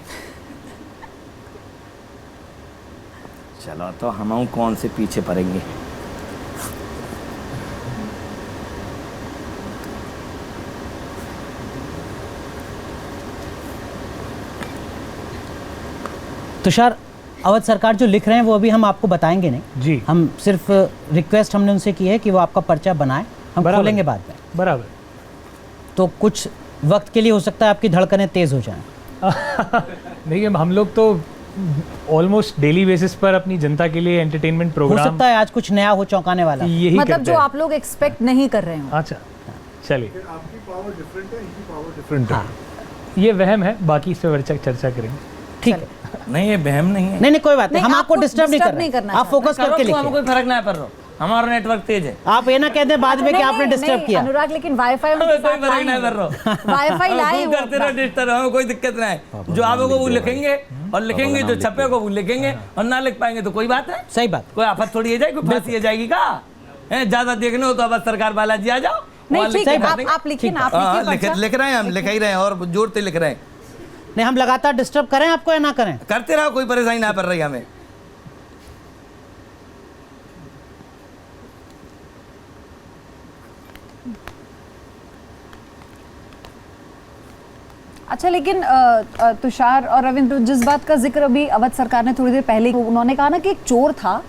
चलो तो हम कौन से पीछे पड़ेंगे। तुषार, अवध सरकार जो लिख रहे हैं वो अभी हम आपको बताएंगे नहीं जी। हम सिर्फ रिक्वेस्ट हमने उनसे की है कि वो आपका पर्चा बनाए, हम बराबर। खोलेंगे बाद में। बराबर। तो कुछ वक्त के लिए हो सकता है आपकी धड़कनें तेज हो जाएं। देखिए हम लोग तो ऑलमोस्ट डेली बेसिस पर अपनी जनता के लिए एंटरटेनमेंट हो प्रोग्राम सकता है आज कुछ नया हो, चौंकाने वाला। यही मतलब करते जो हैं। आप लोग एक्सपेक्ट नहीं कर रहे हो। अच्छा चलिए, आपकी पावर डिफरेंट है, इनकी पावर डिफरेंट हाँ, ये वहम है, बाकी इस पर चर्चा करेंगे। ठीक है। नहीं ये बहम नहीं है। नहीं नहीं कोई बात नहीं, नहीं, हम आपको आपको डिस्टर्ब नहीं disturb कर रहे नहीं हैं। करना आप फोकस करो करके तो हमें लिखिए। कोई फर्क ना पड़ रहा, हमारा नेटवर्क तेज है। आप ये ना कहते बाद में कि नहीं, आपने नहीं, डिस्टर्ब नहीं, किया। अनुराग, लेकिन वाईफाई हमें कोई फर्क नहीं पड़ रहा। वाईफाई लाए खूब करते रहो डिस्टर्ब, हमें कोई दिक्कत नहीं है। जो आवे को वो लिखेंगे, और लिखेंगे जो छपे को वो लिखेंगे, और ना लिख पाएंगे तो कोई बात है, सही बात। कोई आफत थोड़ी है जाएगी, कोई फांसी है जाएगी का है। ज्यादा देखने हो तो अब सरकार बालाजी आ जाओ। नहीं वहाँ ठीक लिख है, के आप देंगे। लिखिए ना, आप हाँ, लिखिए पर्चा। लिख रहे हैं, हम लिख ही रहे हैं और जोर से लिख रहे हैं। नहीं हम लगातार डिस्टर्ब करें आपको या ना करें? करते रहो, कोई परेशानी ना पड़ रही हमें। अच्छा, लेकिन तुषार और रविंद्र, जिस बात का जिक्र अभी अवध सरकार ने थोड़ी देर पहले, उन्होंने कहा ना कि एक चोर था,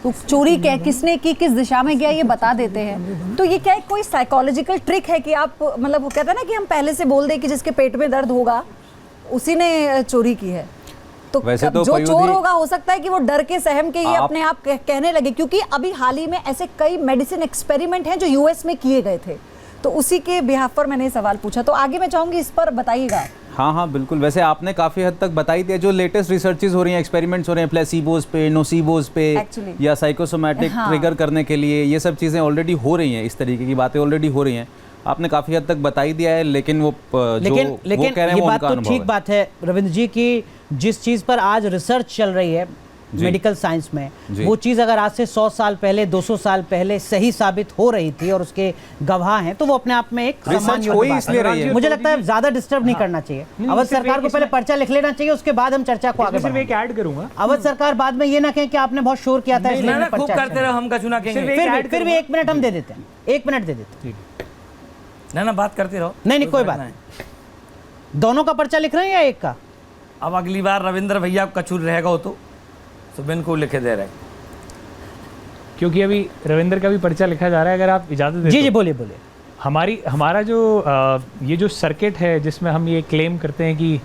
तो चोरी क्या, किसने की, किस दिशा में गया, ये बता देते हैं। तो ये क्या कोई साइकोलॉजिकल ट्रिक है कि आप, मतलब वो कहते हैं ना कि हम पहले से बोल दें कि जिसके पेट में दर्द होगा उसी ने चोरी की है। तो वैसे तो जो चोर पयूदी- होगा, हो सकता है कि वो डर के सहम के ये आप- अपने आप कहने लगे, क्योंकि अभी हाल ही में ऐसे कई मेडिसिन एक्सपेरिमेंट हैं जो यूएस में किए गए थे। तो उसी के बिहाफ पर मैंने सवाल पूछा, तो आगे मैं चाहूंगी इस पर बताइएगा। हाँ हाँ बिल्कुल, वैसे आपने काफ़ी हद तक बताई दिया। जो लेटेस्ट रिसर्चेज हो रही हैं, एक्सपेरिमेंट्स हो रहे हैं प्लेसिबोज पे, नोसिबोज पे, Actually. या साइकोसोमैटिक हाँ। ट्रिगर करने के लिए, ये सब चीज़ें ऑलरेडी हो रही हैं, इस तरीके की बातें ऑलरेडी हो रही हैं। आपने काफी हद तक बता ही दिया है, लेकिन वो लेकिन वो लेकिन कह रहे हैं ये वो बात उनका तो अनुभव ठीक है। बात है रविंद्र जी की, जिस चीज पर आज रिसर्च चल रही है मेडिकल साइंस में, जी। वो चीज अगर आज से 100 साल पहले 200 साल पहले सही साबित हो रही थी और उसके गवाह हैं, तो वो अपने आप में एक रिसर्च सम्मान हो योग्य ही बात इसलिए रही है। मुझे लगता है ज्यादा डिस्टर्ब नहीं करना चाहिए। अवध सरकार को पहले पर्चा लिख लेना चाहिए, उसके बाद हम चर्चा को आगे सिर्फ एक बढ़ाएंगे। ऐड करूंगा, अवध सरकार बाद में ये ना कहें कि आपने बहुत शोर किया था इसलिए हमने खूब पर्चा करते रहो, हम कछुना कहेंगे। फिर भी 1 मिनट हम दे देते हैं, 1 मिनट दे देते हैं। ना बात करते रहो। नहीं कोई बात नहीं। दोनों का पर्चा लिख रहे हैं या एक का? अब अगली बार रविंद्र भैया कछुर रहेगा हो तो सुबिन को लिखे दे रहे। क्योंकि अभी रविंद्र का भी पर्चा लिखा जा रहा है, अगर आप इजाज़त दें। जी तो। जी बोलिए बोलिए। हमारा जो ये जो सर्किट है जिसमें हम ये क्लेम करते हैं कि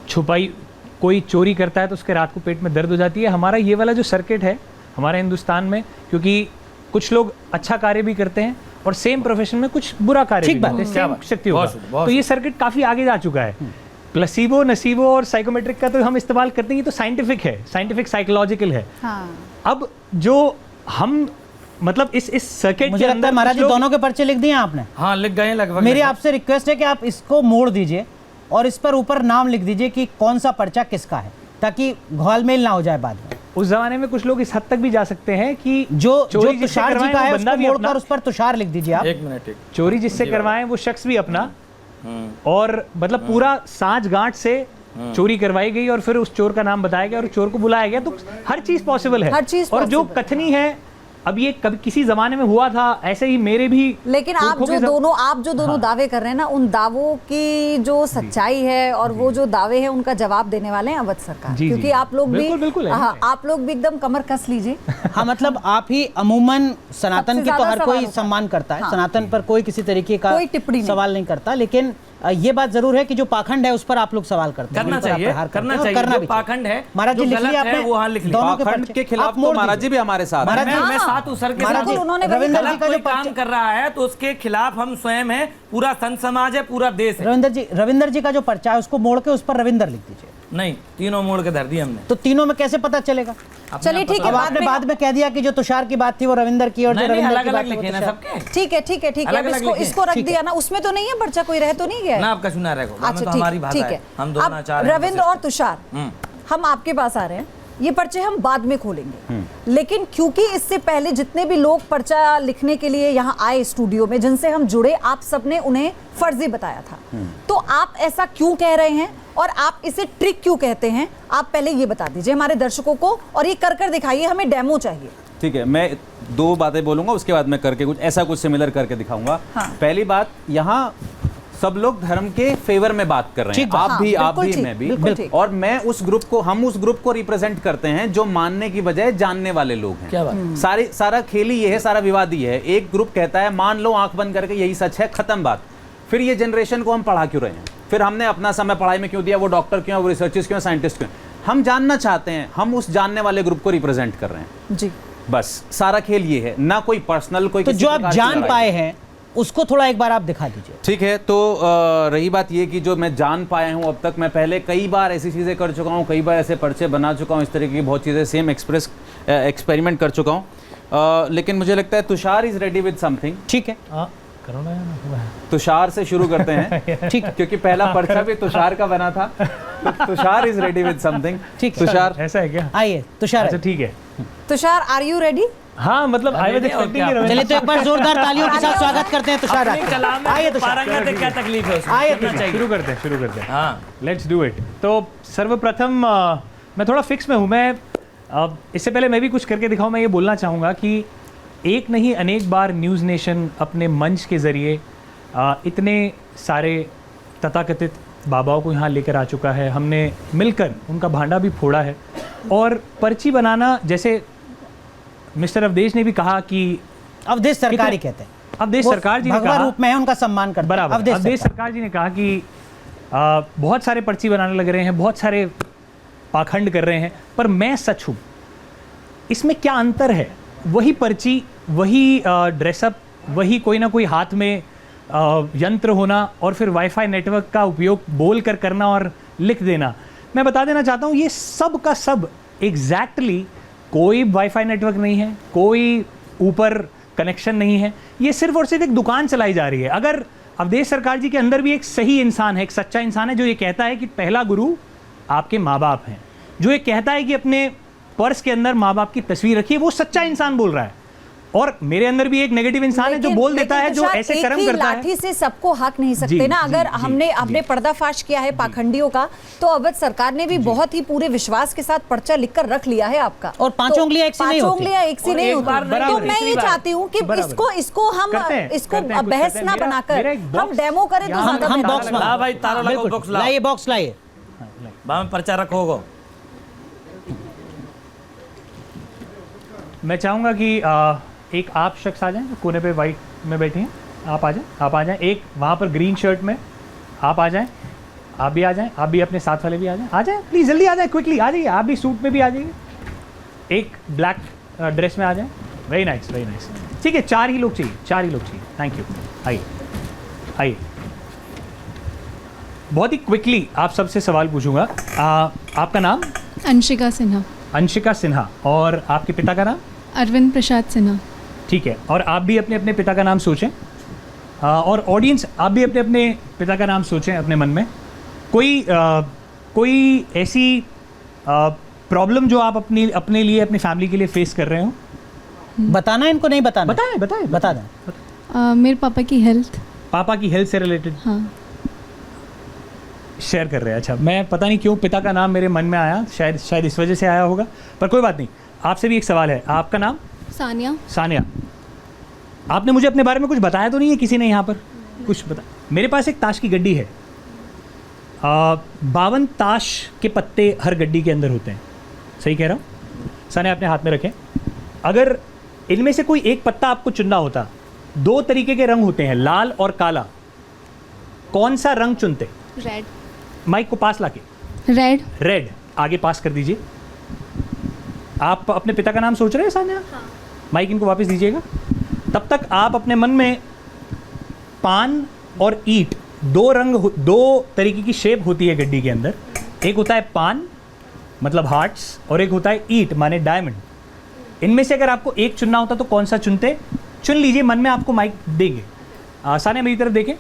छुपाई कोई चोरी करता है तो उसके रात को पेट में दर्द हो जाती है, हमारा ये वाला जो सर्किट है हमारे हिंदुस्तान में, क्योंकि कुछ लोग अच्छा कार्य भी करते हैं और सेम प्रोफेशन में कुछ बुरा कार्य भी करते हैं, सेम शक्ति होगा, तो ये सर्किट काफ़ी आगे जा चुका है। प्लेसिबो, नसीबो और साइकोमेट्रिक का तो हम इस्तेमाल करते हैं, ये तो साइंटिफिक है, साइंटिफिक साइकोलॉजिकल है। अब जो हम मतलब इस सर्किट मुझे के लगता है अंदर महाराज जी कुछ लोग- दोनों के पर्चे लिख दिए आपने। हाँ लिख गए लगभग। मेरी आपसे रिक्वेस्ट है कि आप इसको मोड़ दीजिए और इस पर ऊपर नाम लिख दीजिए कि कौन सा पर्चा किसका है, ताकि घोलमेल ना हो जाए बाद में। उस जमाने में कुछ लोग इस हद तक भी जा सकते हैं कि जो चोरी जिससे तुषार जी करवाएं का वो है बंदा उसको भी मोड़कर अपना, उस पर तुषार लिख दीजिए आप। एक मिनट। चोरी जिससे करवाएं वो शख्स भी अपना, और मतलब पूरा सांच गांठ से चोरी करवाई गई और फिर उस चोर का नाम बताया गया और चोर को बुलाया गया, तो हर चीज पॉसिबल है। हर चीज और जो possible है। कथनी है अब ये कभी किसी जमाने में हुआ था, ऐसे ही मेरे भी। लेकिन आप पुरखों जो के दोनों दावे कर रहे हैं ना, उन दावों की जो सच्चाई है और वो जो दावे हैं उनका जवाब देने वाले हैं अवध सरकार, जी, क्योंकि जी। आप लोग भी बिल्कुल है। हाँ, आप लोग भी एकदम कमर कस लीजिए। हाँ मतलब आप ही अमूमन सनातन सबसे की तो ज्यादा हर सवाल कोई होता है। सम्मान करता है, हाँ। सनातन पर कोई किसी तरीके का कोई टिप्पणी नहीं। सवाल नहीं करता, लेकिन ये बात जरूर है कि जो पाखंड है उस पर आप लोग सवाल करते हैं, करना उन पर आप चाहिए, प्रहार करते करना हैं और चाहिए। करना जो भी चाहिए। पाखंड है, महाराज जी जो लिख गलत लिया है, आपने, वो हाँ लिख लिया। दोनों के पाखंड पर्चे। के खिलाफ आप तो मोड़ महाराज दीजिए। जी भी हमारे साथ हैं। महाराज जी, मैं साथ हूं सर के महाराज साथ। जी, उन्होंने वही रविंद्र कहा। जी का कोई जो काम पर्चा, कर रहा है तो उसके खिलाफ हम स्वयं हैं, पूरा संत समाज है, पूरा देश है। रविंद्र जी का जो पर्चा है उसको मोड़ के उस पर रविंद्र लिख दीजिए। नहीं, तीनों मोड़ के धर दिए हमने। तो तीनों में कैसे पता चलेगा? चलिए ठीक है, अब आपने बाद में कह दिया कि जो तुषार की बात थी वो रविंद्र की और जो नहीं, रविंद्र अलग की अलग बात थी वो लिखे ना तुषार। सबके। ठीक है ठीक है ठीक है, अब अलग-अलग लिखे। इसको रख ठीक है। दिया ना, उसमें तो नहीं है पर्चा, कोई रह तो नहीं गया है? ना आपका सुना रहेगा, अच्छा तो हमारी भाषा ठीक है, है। हम दोनों अब आचार्य हैं। रविंद्र और तुषार, हम आपके पास आ रहे हैं, ये पर्चे हम बाद में खोलेंगे, लेकिन क्योंकि इससे पहले जितने भी लोग पर्चा लिखने के लिए यहाँ आए स्टूडियो में, जिनसे हम जुड़े, आप सबने उन्हें फर्जी बताया था, तो आप ऐसा क्यों कह रहे हैं और आप इसे ट्रिक क्यों कहते हैं? आप पहले ये बता दीजिए हमारे दर्शकों को, और ये कर दिखाइए, हमें डेमो चाहिए। ठीक है, मैं 2 बातें बोलूंगा, उसके बाद मैं करके कुछ ऐसा कुछ सिमिलर करके दिखाऊंगा। हाँ। पहली बात, यहाँ सब लोग धर्म के फेवर में बात कर रहे हैं, ठीक बात। आप भी हाँ, आप बिल्कुल भी ठीक, मैं भी, बिल्कुल ठीक। और मैं हम उस ग्रुप को रिप्रेजेंट करते हैं जो मानने की बजाय जानने वाले लोग हैं। क्या बात? सारा खेल ही ये है, सारा विवाद ही है। एक ग्रुप कहता है मान लो आंख बंद करके यही सच है, खत्म बात। फिर ये जनरेशन को हम पढ़ा क्यों रहे हैं? फिर हमने अपना समय पढ़ाई में क्यों दिया? वो डॉक्टर क्यों, वो रिसर्चर्स क्यों, साइंटिस्ट क्यों? हम जानना चाहते हैं, हम उस जानने वाले ग्रुप को रिप्रेजेंट कर रहे हैं। जी, बस सारा खेल ये है, ना कोई पर्सनल कोई तो किसी जो आप प्रकार की जान लड़ाई। पाए हैं उसको थोड़ा एक बार आप दिखा दीजिए। ठीक है, तो रही बात ये कि जो मैं जान पाया हूँ अब तक, मैं पहले कई बार ऐसी चीज़ें कर चुका हूँ, कई बार ऐसे पर्चे बना चुका हूँ, इस तरीके की बहुत चीज़ें सेम एक्सपेरिमेंट कर चुका हूँ। लेकिन मुझे लगता है Tushar is ready with something. ठीक है, करो ना यार। तुषार से शुरू करते हैं। ठीक है, क्योंकि पहला पर्चा भी तुषार का बना था, तो Tushar is ready with something. ठीक है। तुषार, ऐसा है क्या? आइए तुषार। अच्छा ठीक है। Tushar are you ready? हाँ मतलब आई वाज एक्सपेक्टिंग। चलिए तो एक बार जोरदार तालियों के साथ स्वागत करते हैं तुषार अपने कलाम में आइए जो तुषार। पारंगत है, क्या तकलीफ है उसमें? आइए करना चाहिए। शुरू करते हैं। हाँ, लेट्स डू इट। तो सर्वप्रथम मैं थोड़ा फिक्स में हूँ। मैं इससे पहले मैं भी कुछ करके दिखाऊँ, मैं ये बोलना चाहूँगा कि एक नहीं अनेक बार न्यूज़ नेशन अपने मंच के ज़रिए इतने सारे तथाकथित बाबाओं को यहाँ लेकर आ चुका है। हमने मिलकर उनका भांडा भी फोड़ा है, और पर्ची बनाना, जैसे मिस्टर अवधेश ने भी कहा कि अवधेश सरकार ही कितने- कहते हैं, अवधेश वो सरकार जी ने भगवा कहा, रूप में है, उनका सम्मान करते हैं। बराबर, अवधेश अवधेश सरकार। सरकार जी ने कहा कि बहुत सारे पर्ची बनाने लग रहे हैं, बहुत सारे पाखंड कर रहे हैं, पर मैं सच हूँ। इसमें क्या अंतर है? वही पर्ची, वही ड्रेसअप, वही कोई ना कोई हाथ में यंत्र होना, और फिर वाईफाई नेटवर्क का उपयोग बोल कर करना और लिख देना। मैं बता देना चाहता हूँ, ये सब का सब एग्जैक्टली कोई वाईफाई नेटवर्क नहीं है, कोई ऊपर कनेक्शन नहीं है, ये सिर्फ और सिर्फ एक दुकान चलाई जा रही है। अगर अवधेश सरकार जी के अंदर भी एक सही इंसान है, एक सच्चा इंसान है, जो ये कहता है कि पहला गुरु आपके माँ बाप हैं, जो ये कहता है कि अपने पर्स के अंदर माँ बाप की तस्वीर रखिए, वो सच्चा इंसान बोल रहा है। और मेरे अंदर भी एक नेगेटिव इंसान है जो बोल देता है, जो ऐसे कर्म करता है। लाठी से सबको हक नहीं सकते ना। अगर हमने पर्दाफाश किया है पाखंडियों का, तो अवध सरकार ने भी बहुत ही पूरे विश्वास के साथ पर्चा लिखकर रख लिया है आपका। और पांचों उंगलियां एक सी नहीं होती। पांचों उंगलियां एक सी नहीं होती। तो मैं ये चाहती हूँ कि इसको हम बहस ना बनाकर हम डेमो करें तो ज्यादा हम बेहतर बॉक्स लगेगा। ला भाई, तारो लगाओ, बॉक्स लाओ। लाइए, बॉक्स लाइए। बा में पर्चा रखोगे। मैं चाहूँगा कि एक आप शख्स आ जाएं जो कोने पे वाइट में बैठे हैं, आप आ जाएं। एक वहाँ पर ग्रीन शर्ट में आप आ जाएं, आप भी आ जाएं, आप भी अपने साथ वाले भी आ जाएं प्लीज़, जल्दी आ जाएं, क्विकली आ जाइए। आप भी सूट में भी आ जाइए, एक ब्लैक ड्रेस में आ जाएं। Very nice, very nice. ठीक है, 4 ही लोग चाहिए। Thank you. आइए। बहुत ही क्विकली आप सबसे सवाल पूछूंगा। आपका नाम? अंशिका सिन्हा। और आपके पिता का नाम? अरविंद प्रसाद सिन्हा। ठीक है, और आप भी अपने अपने पिता का नाम सोचें। और ऑडियंस, आप भी अपने अपने पिता का नाम सोचें अपने मन में। कोई ऐसी प्रॉब्लम जो आप अपने लिए, अपनी फैमिली के लिए फेस कर रहे हो? बताना है इनको, नहीं बताना? बताएं। बता दें। मेरे पापा की हेल्थ। पापा की हेल्थ से रिलेटेड? हाँ। शेयर कर रहे हैं। अच्छा, मैं पता नहीं क्यों पिता का नाम मेरे मन में आया, शायद इस वजह से आया होगा, पर कोई बात नहीं। आपसे भी एक सवाल है। आपका नाम? सानिया। आपने मुझे अपने बारे में कुछ बताया तो नहीं है किसी ने यहाँ पर? कुछ बता। मेरे पास एक ताश की गड्डी है। 52 ताश के पत्ते हर गड्डी के अंदर होते हैं, सही कह रहा हूँ? सानिया, अपने हाथ में रखें। अगर इनमें से कोई एक पत्ता आपको चुनना होता, 2 तरीके के रंग होते हैं, लाल और काला, कौन सा रंग चुनते? रेड। माइक को पास लाके। रेड। आगे पास कर दीजिए। आप अपने पिता का नाम सोच रहे हैं सानिया? हाँ। माइक इनको वापस दीजिएगा। तब तक आप अपने मन में पान और ईंट, 2 तरीके की शेप होती है गड्डी के अंदर। एक होता है पान मतलब हार्ट्स, और एक होता है ईंट माने डायमंड। इनमें से अगर आपको एक चुनना होता तो कौन सा चुनते? चुन लीजिए, मन में आपको माइक देंगे। सानिया, मेरी तरफ देखें।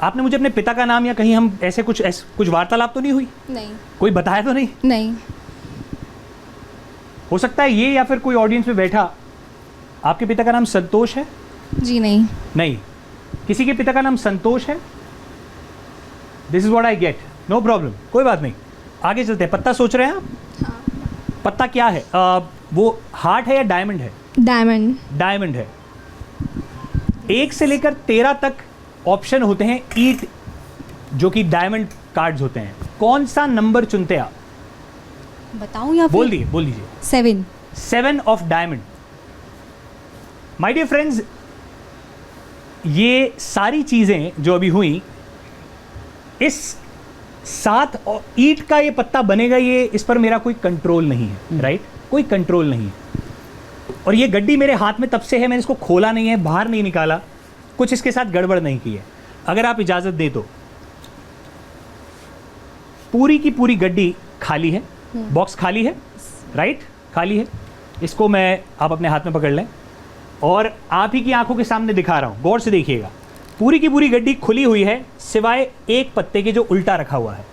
आपने मुझे अपने पिता का नाम या कहीं हम ऐसे कुछ वार्तालाप तो नहीं हुई? नहीं। कोई बताया तो नहीं? नहीं। हो सकता है ये, या फिर कोई ऑडियंस में बैठा, आपके पिता का नाम संतोष है? जी नहीं। नहीं। किसी के पिता का नाम संतोष है? This is what I get. No problem, कोई बात नहीं, आगे चलते हैं। पत्ता सोच रहे हैं आप? हाँ। पत्ता क्या है? वो हार्ट है या डायमंड है? डायमंड है। 1 से लेकर 13 तक ऑप्शन होते हैं ईट, जो कि डायमंड कार्ड्स होते हैं। कौन सा नंबर चुनते आप? बताऊं या बोल दीजिए। 7 of diamond. My dear friends, ये सारी चीजें जो अभी हुई, इस 7 ईट का ये पत्ता बनेगा, ये इस पर मेरा कोई कंट्रोल नहीं है, राइट? कोई कंट्रोल नहीं है। और ये गड्डी मेरे हाथ में तब से है, मैंने इसको खोला नहीं है, बाहर नहीं निकाला, कुछ इसके साथ गड़बड़ नहीं की है। अगर आप इजाजत दे तो पूरी की पूरी गड्डी खाली है, बॉक्स खाली है, राइट? खाली है। इसको आप अपने हाथ में पकड़ लें और आप ही की आंखों के सामने दिखा रहा हूं, गौर से देखिएगा। पूरी की पूरी गड्डी खुली हुई है, सिवाय एक पत्ते के जो उल्टा रखा हुआ है।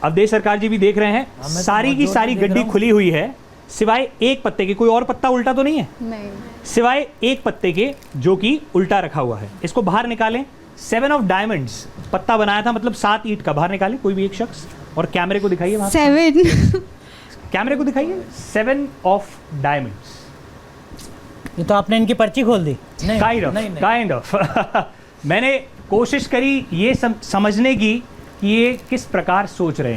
अवधेश सरकार जी भी देख रहे हैं, सारी की सारी गड्डी खुली हुई है, सिवाय एक पत्ते के। कोई और पत्ता उल्टा तो नहीं है? नहीं। सिवाय एक पत्ते के जो कि उल्टा रखा हुआ है। इसको बाहर निकालें। 7 ऑफ डायमंड्स पत्ता बनाया था, मतलब 7 ईंट का। बाहर निकालें कोई भी एक शख्स और कैमरे को दिखाइए वहां। 7। कैमरे को दिखाइए। 7 ऑफ डायमंड्स। ये तो आपने इनकी पर्ची खोल दी। काइंड ऑफ मैंने कोशिश करी ये समझने की कि ये किस प्रकार सोच रहे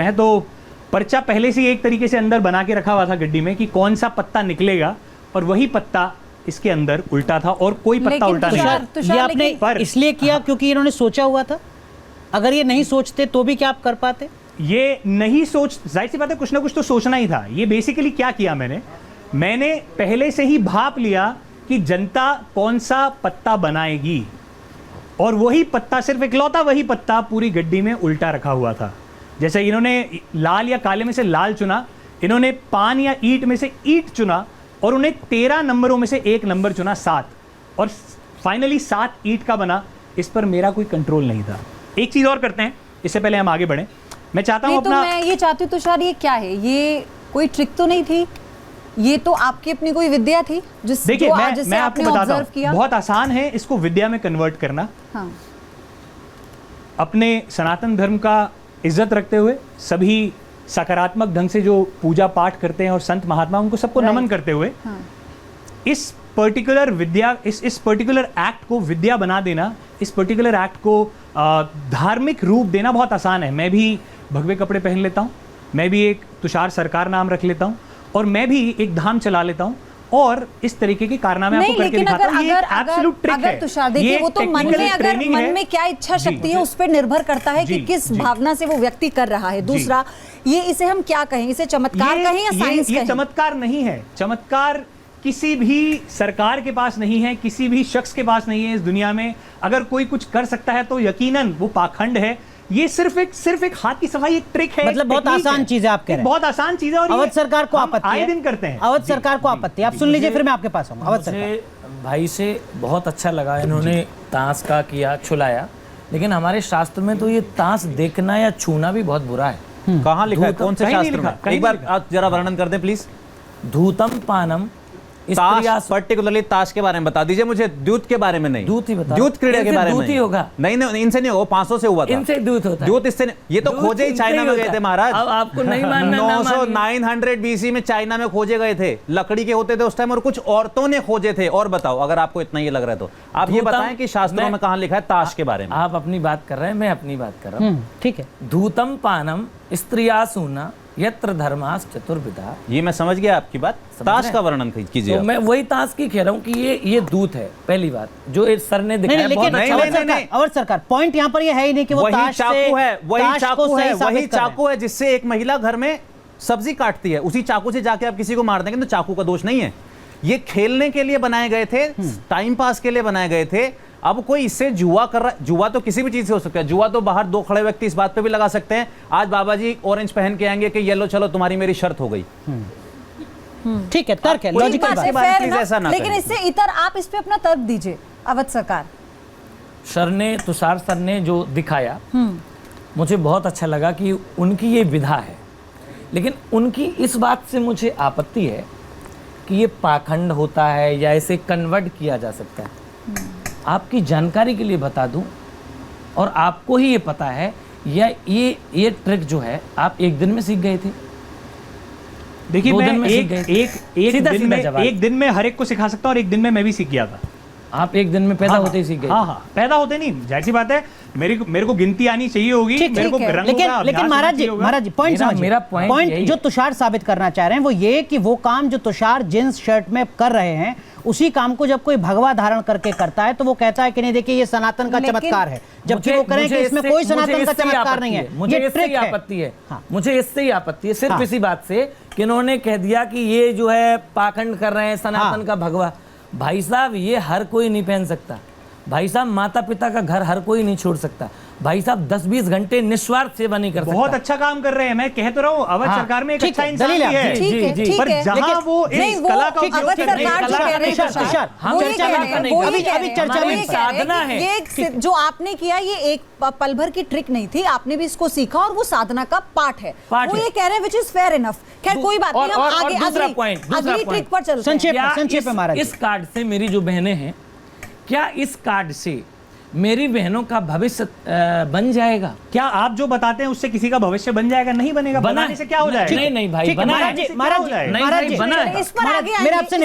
हैं। तो पर्चा पहले से एक तरीके से अंदर बना के रखा हुआ था गड्डी में कि कौन सा पत्ता निकलेगा, और वही पत्ता इसके अंदर उल्टा था और कोई पत्ता उल्टा नहीं था। ये आपने इसलिए किया क्योंकि इन्होंने सोचा हुआ था? अगर ये नहीं सोचते तो भी क्या आप कर पाते? ये नहीं सोच, जाहिर सी बात है, कुछ ना कुछ तो सोचना ही था। ये बेसिकली क्या किया मैंने पहले से ही भाप लिया कि जनता कौन सा पत्ता बनाएगी, और वही पत्ता, सिर्फ इकलौता वही पत्ता पूरी गड्डी में उल्टा रखा हुआ था। जैसे इन्होंने लाल या काले में से लाल चुना, इन्होंने पान या ईट में से ईट चुना और उन्हें 13 नंबरों में से एक नंबर चुना 7, और फाइनली 7 ईट का बना। इस पर मेरा कोई कंट्रोल नहीं था। एक चीज और करते हैं इससे पहले हम आगे बढ़े, मैं चाहता हूं अपना, मैं ये चाहती हूँ तुषार, ये क्या है? ये कोई ट्रिक तो नहीं थी, ये तो आपकी अपनी कोई विद्या थी देखिए मैं आपको बताता हूं, बहुत आसान है इसको विद्या में कन्वर्ट करना। हाँ। अपने सनातन धर्म का इज्जत रखते हुए, सभी सकारात्मक ढंग से जो पूजा पाठ करते हैं और संत महात्मा उनको सबको नमन करते हुए, हाँ। इस पर्टिकुलर विद्या, इस पर्टिकुलर एक्ट को विद्या बना देना, इस पर्टिकुलर एक्ट को धार्मिक रूप देना बहुत आसान है। मैं भी भगवे कपड़े पहन लेता हूं, मैं भी एक तुषार सरकार नाम रख लेता हूं, और मैं भी एक धाम चला लेता हूं, और इस तरीके के कारनामे आपको करके दिखाता हूं। ये एब्सोल्यूट ट्रिक है। तुषार देखिए, वो तो मन में, अगर मन में क्या इच्छा शक्ति है उस पर निर्भर करता है कि किस भावना से वो व्यक्ति कर रहा है। दूसरा, ये इसे हम क्या कहें, इसे चमत्कार कहें या साइंस कहें? ये चमत्कार नहीं है। चमत्कार किसी भी सरकार के पास नहीं है, किसी भी शख्स के पास नहीं है इस दुनिया में। अगर कोई कुछ कर सकता है तो यकीनन वो पाखंड है। ये सिर्फ एक हाथ की सफाई, एक ट्रिक है, मतलब बहुत आसान चीज है आप कह रहे हैं। बहुत आसान चीज है, और अवध सरकार को आपत्ति है, आए दिन करते हैं। अवध सरकार को आपत्ति है। आप सुन लीजिए, फिर मैं आपके पास आऊंगा। अवध सरकार, भाई से बहुत अच्छा लगा, इन्होंने ताश का किया, छुलाया, लेकिन हमारे शास्त्र में तो ये ताश देखना या छूना भी बहुत बुरा है। कहाँ लिखा है, कौन से शास्त्र में? एक बार आप जरा वर्णन कर दें प्लीज। धूतम पानम, ताश, पर्टिकुलरली ताश के बारे में बता दीजिए मुझे, दूत के बारे में नहीं। दूत ही बता, दूत क्रीड़ा के बारे में दूत ही होगा। नहीं, इनसे नहीं होगा, 500 से हुआ था। इनसे दूत होता है। दूत इससे नहीं, ये तो खोजे ही चाइना में गए थे महाराज। अब आपको नहीं मानना, 900 BC में चाइना में खोजे गए थे, लकड़ी के होते थे उस टाइम, और कुछ औरतों ने खोजे थे। और बताओ, अगर आपको इतना ये लग रहा है तो आप ये बताएं कि शास्त्रों में कहां लिखा है ताश के बारे में। आप अपनी बात कर रहे हैं, मैं अपनी बात कर रहा हूँ। ठीक है। धूतम पानम स्त्रियासूना यत्र धर्मास चतुर्विधा। ये मैं समझ गया आपकी बात। ताश का वर्णन कीजिए। तो मैं वही ताश की कह रहा हूँ कि ये दूत है, पहली बात जो इस सर ने दिखाया। लेकिन अवध सरकार, पॉइंट यहाँ पर ये है ही नहीं कि वो वही चाकू है, वही चाकू है जिससे एक महिला घर में सब्जी काटती है। उसी चाकू से जाके आप किसी को मार देंगे तो चाकू का दोष नहीं है। ये खेलने के लिए बनाए गए थे, टाइम पास के लिए बनाए गए थे। अब कोई इससे जुआ कर रहा है, जुआ तो किसी भी चीज से हो सकता है। जुआ तो बाहर दो खड़े व्यक्ति इस बात पे भी लगा सकते हैं, आज बाबा जी ऑरेंज पहन के आएंगे कि येलो, चलो तुम्हारी मेरी शर्त हो गई। ठीक है, तर्क है, लॉजिकल बात है, ऐसा ना लेकिन इससे इतर आप इस पे अपना तर्क दीजिए अवध सरकार। सर ने, तुषार सर ने जो दिखाया मुझे बहुत अच्छा लगा कि उनकी ये विधा है, लेकिन उनकी इस बात से मुझे आपत्ति है कि ये पाखंड होता है या इसे कन्वर्ट किया जा सकता है। आपकी जानकारी के लिए बता दूं, और आपको ही ये पता है, या ये ट्रिक जो है आप एक दिन में सीख गए थे? देखिए, मैं एक दिन में हर एक को सिखा सकता हूं, और एक दिन में मैं भी सीख गया था। आप एक दिन में पैदा होते ही सीख गए? हाँ, पैदा होते नहीं, जाहिर सी बात है, मेरे को गिनती आनी चाहिए होगी, मेरे को रंग होगा, लेकिन महाराज जी पॉइंट समझिए। मेरा पॉइंट जो तुषार साबित करना चाह रहे हैं वो ये कि वो काम जो तुषार जींस शर्ट में कर रहे हैं, उसी काम को जब कोई भगवा धारण करके करता है तो वो कहता है कि नहीं, देखिए ये सनातन का चमत्कार है, जबकि वो करें कि इसमें कोई सनातन का चमत्कार नहीं है। मुझे इससे ही आपत्ति है, मुझे इससे ही आपत्ति है, सिर्फ इसी बात से कि इन्होंने कह दिया कि ये जो है पाखंड कर रहे हैं, सनातन का भगवा। भाई साहब, ये हर कोई नहीं पहन सकता। भाई साहब, माता पिता का घर हर कोई नहीं छोड़ सकता। भाई साहब, 10-20 घंटे निस्वार्थ सेवा नहीं कर सकता। बहुत अच्छा काम कर रहे हैं, मैं कह तो रहा हूँ, अवध सरकार में एक अच्छा इंसान भी है। पर जहां वो इस कला का उपयोग अभी चर्चा में साधना है, ये जो आपने किया ये एक पल भर की ट्रिक नहीं थी, आपने भी इसको सीखा और वो साधना का पाठ है। वो ये कह रहे हैं विच इज फेयर इनफ। खैर कोई बात नहीं, हम आगे अगली ट्रिक पर चलते हैं। संक्षेप में महाराज, इस कार्ड से मेरी जो बहनें हैं, क्या इस कार्ड से मेरी बहनों का भविष्य बन जाएगा? क्या आप जो बताते हैं उससे किसी का भविष्य बन जाएगा? नहीं बनेगा। बनाने से क्या हो जाएगा? नहीं भाई, महाराज जी, मेरा आपसे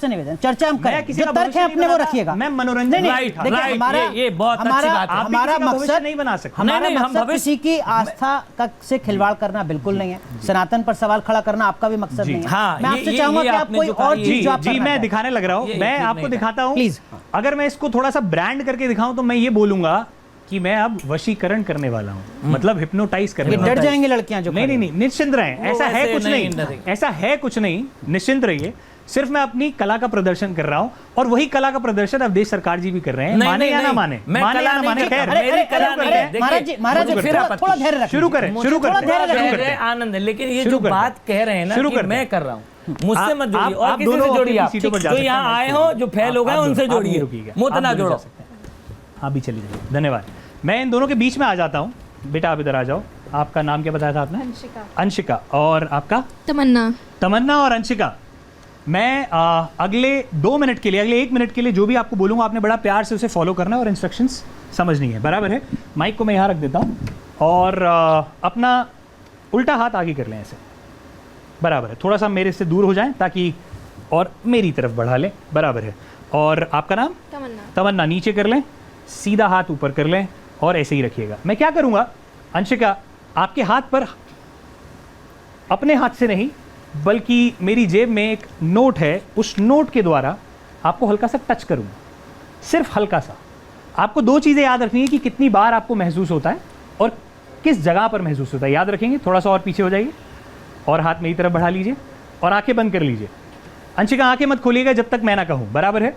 निवेदन, चर्चा हम करें, जो तर्क है अपने वो रखिएगा। मैं मनोरंजन, ये बहुत अच्छी बात है। हमारा मकसद नहीं बना सकते, हमारा मकसद किसी की आस्था से खिलवाड़ करना बिल्कुल नहीं है। सनातन पर सवाल खड़ा करना आपका भी मकसद नहीं है। मैं आपसे चाहूंगा कि आप कोई और चीज, मैं दिखाने लग रहा हूँ, मैं आपको दिखाता हूँ प्लीज। अगर मैं इसको थोड़ा सा ब्रांड करके दिखाऊं तो मैं ये बोलूंगा कि मैं अब वशीकरण करने वाला हूं, मतलब हिप्नोटाइज करने वाला हूं। डर जाएंगे लड़कियां जो? नहीं, निश्चिंत रहें, ऐसा है कुछ नहीं, ऐसा है कुछ नहीं, निश्चिंत रहिए। सिर्फ मैं अपनी कला का प्रदर्शन कर रहा हूं, और वही कला का प्रदर्शन अवधेश सरकार जी भी कर रहे हैं। नहीं, माने नहीं, या ना नहीं। माने, मैं माने कला या ना नहीं माने, करता। खैर मेरी कला नहीं है। महाराज जी, महाराज जी, देखिए, थोड़ा धैर्य रखिए। शुरू करें, शुरू करते हैं, शुरू करते हैं। आनंद है, लेकिन ये शुरू जो करते हैं। बात कह रहे हैं ना शुरू कि करते मैं हैं। कर रहा हूँ, मुझसे मत जोड़िए, और आप किसी दोनों से जोड़िए। अपनी आप सीटों पर जा जो सकते हैं। यहाँ आए हो, जो फेल हो गए, उनसे जोड़िए, मुँह ना जोड़ो। हाँ भी चलिए, धन्यवाद। मैं इन दोनों के बीच में आ जाता हूँ। बेटा आप इधर आ जाओ। आपका नाम क्या बताया था आपने? अंशिका। अंशिका। और आपका? तमन्ना। तमन्ना और अंशिका, मैं अगले 2 मिनट के लिए, अगले 1 मिनट के लिए जो भी आपको बोलूँगा आपने बड़ा प्यार से उसे फॉलो करना है और इंस्ट्रक्शंस समझनी है, बराबर है? माइक को मैं यहाँ रख देता हूँ और अपना उल्टा हाथ आगे कर लें ऐसे, बराबर है? थोड़ा सा मेरे से दूर हो जाएं ताकि, और मेरी तरफ बढ़ा लें, बराबर है? और आपका नाम? तमन्ना। तमन्ना। नीचे कर लें, सीधा हाथ ऊपर कर लें और ऐसे ही रखिएगा। मैं क्या करूँगा अंशिका, आपके हाथ पर, अपने हाथ से नहीं बल्कि मेरी जेब में एक नोट है, उस नोट के द्वारा आपको हल्का सा टच करूँगा, सिर्फ हल्का सा। आपको 2 चीज़ें याद रखनी है कि कितनी बार आपको महसूस होता है और किस जगह पर महसूस होता है। याद रखेंगे? थोड़ा सा और पीछे हो जाइए और हाथ मेरी तरफ बढ़ा लीजिए और आंखें बंद कर लीजिए। अंशिका आंखें मत खोलिएगा जब तक मैं ना कहूँ, बराबर है?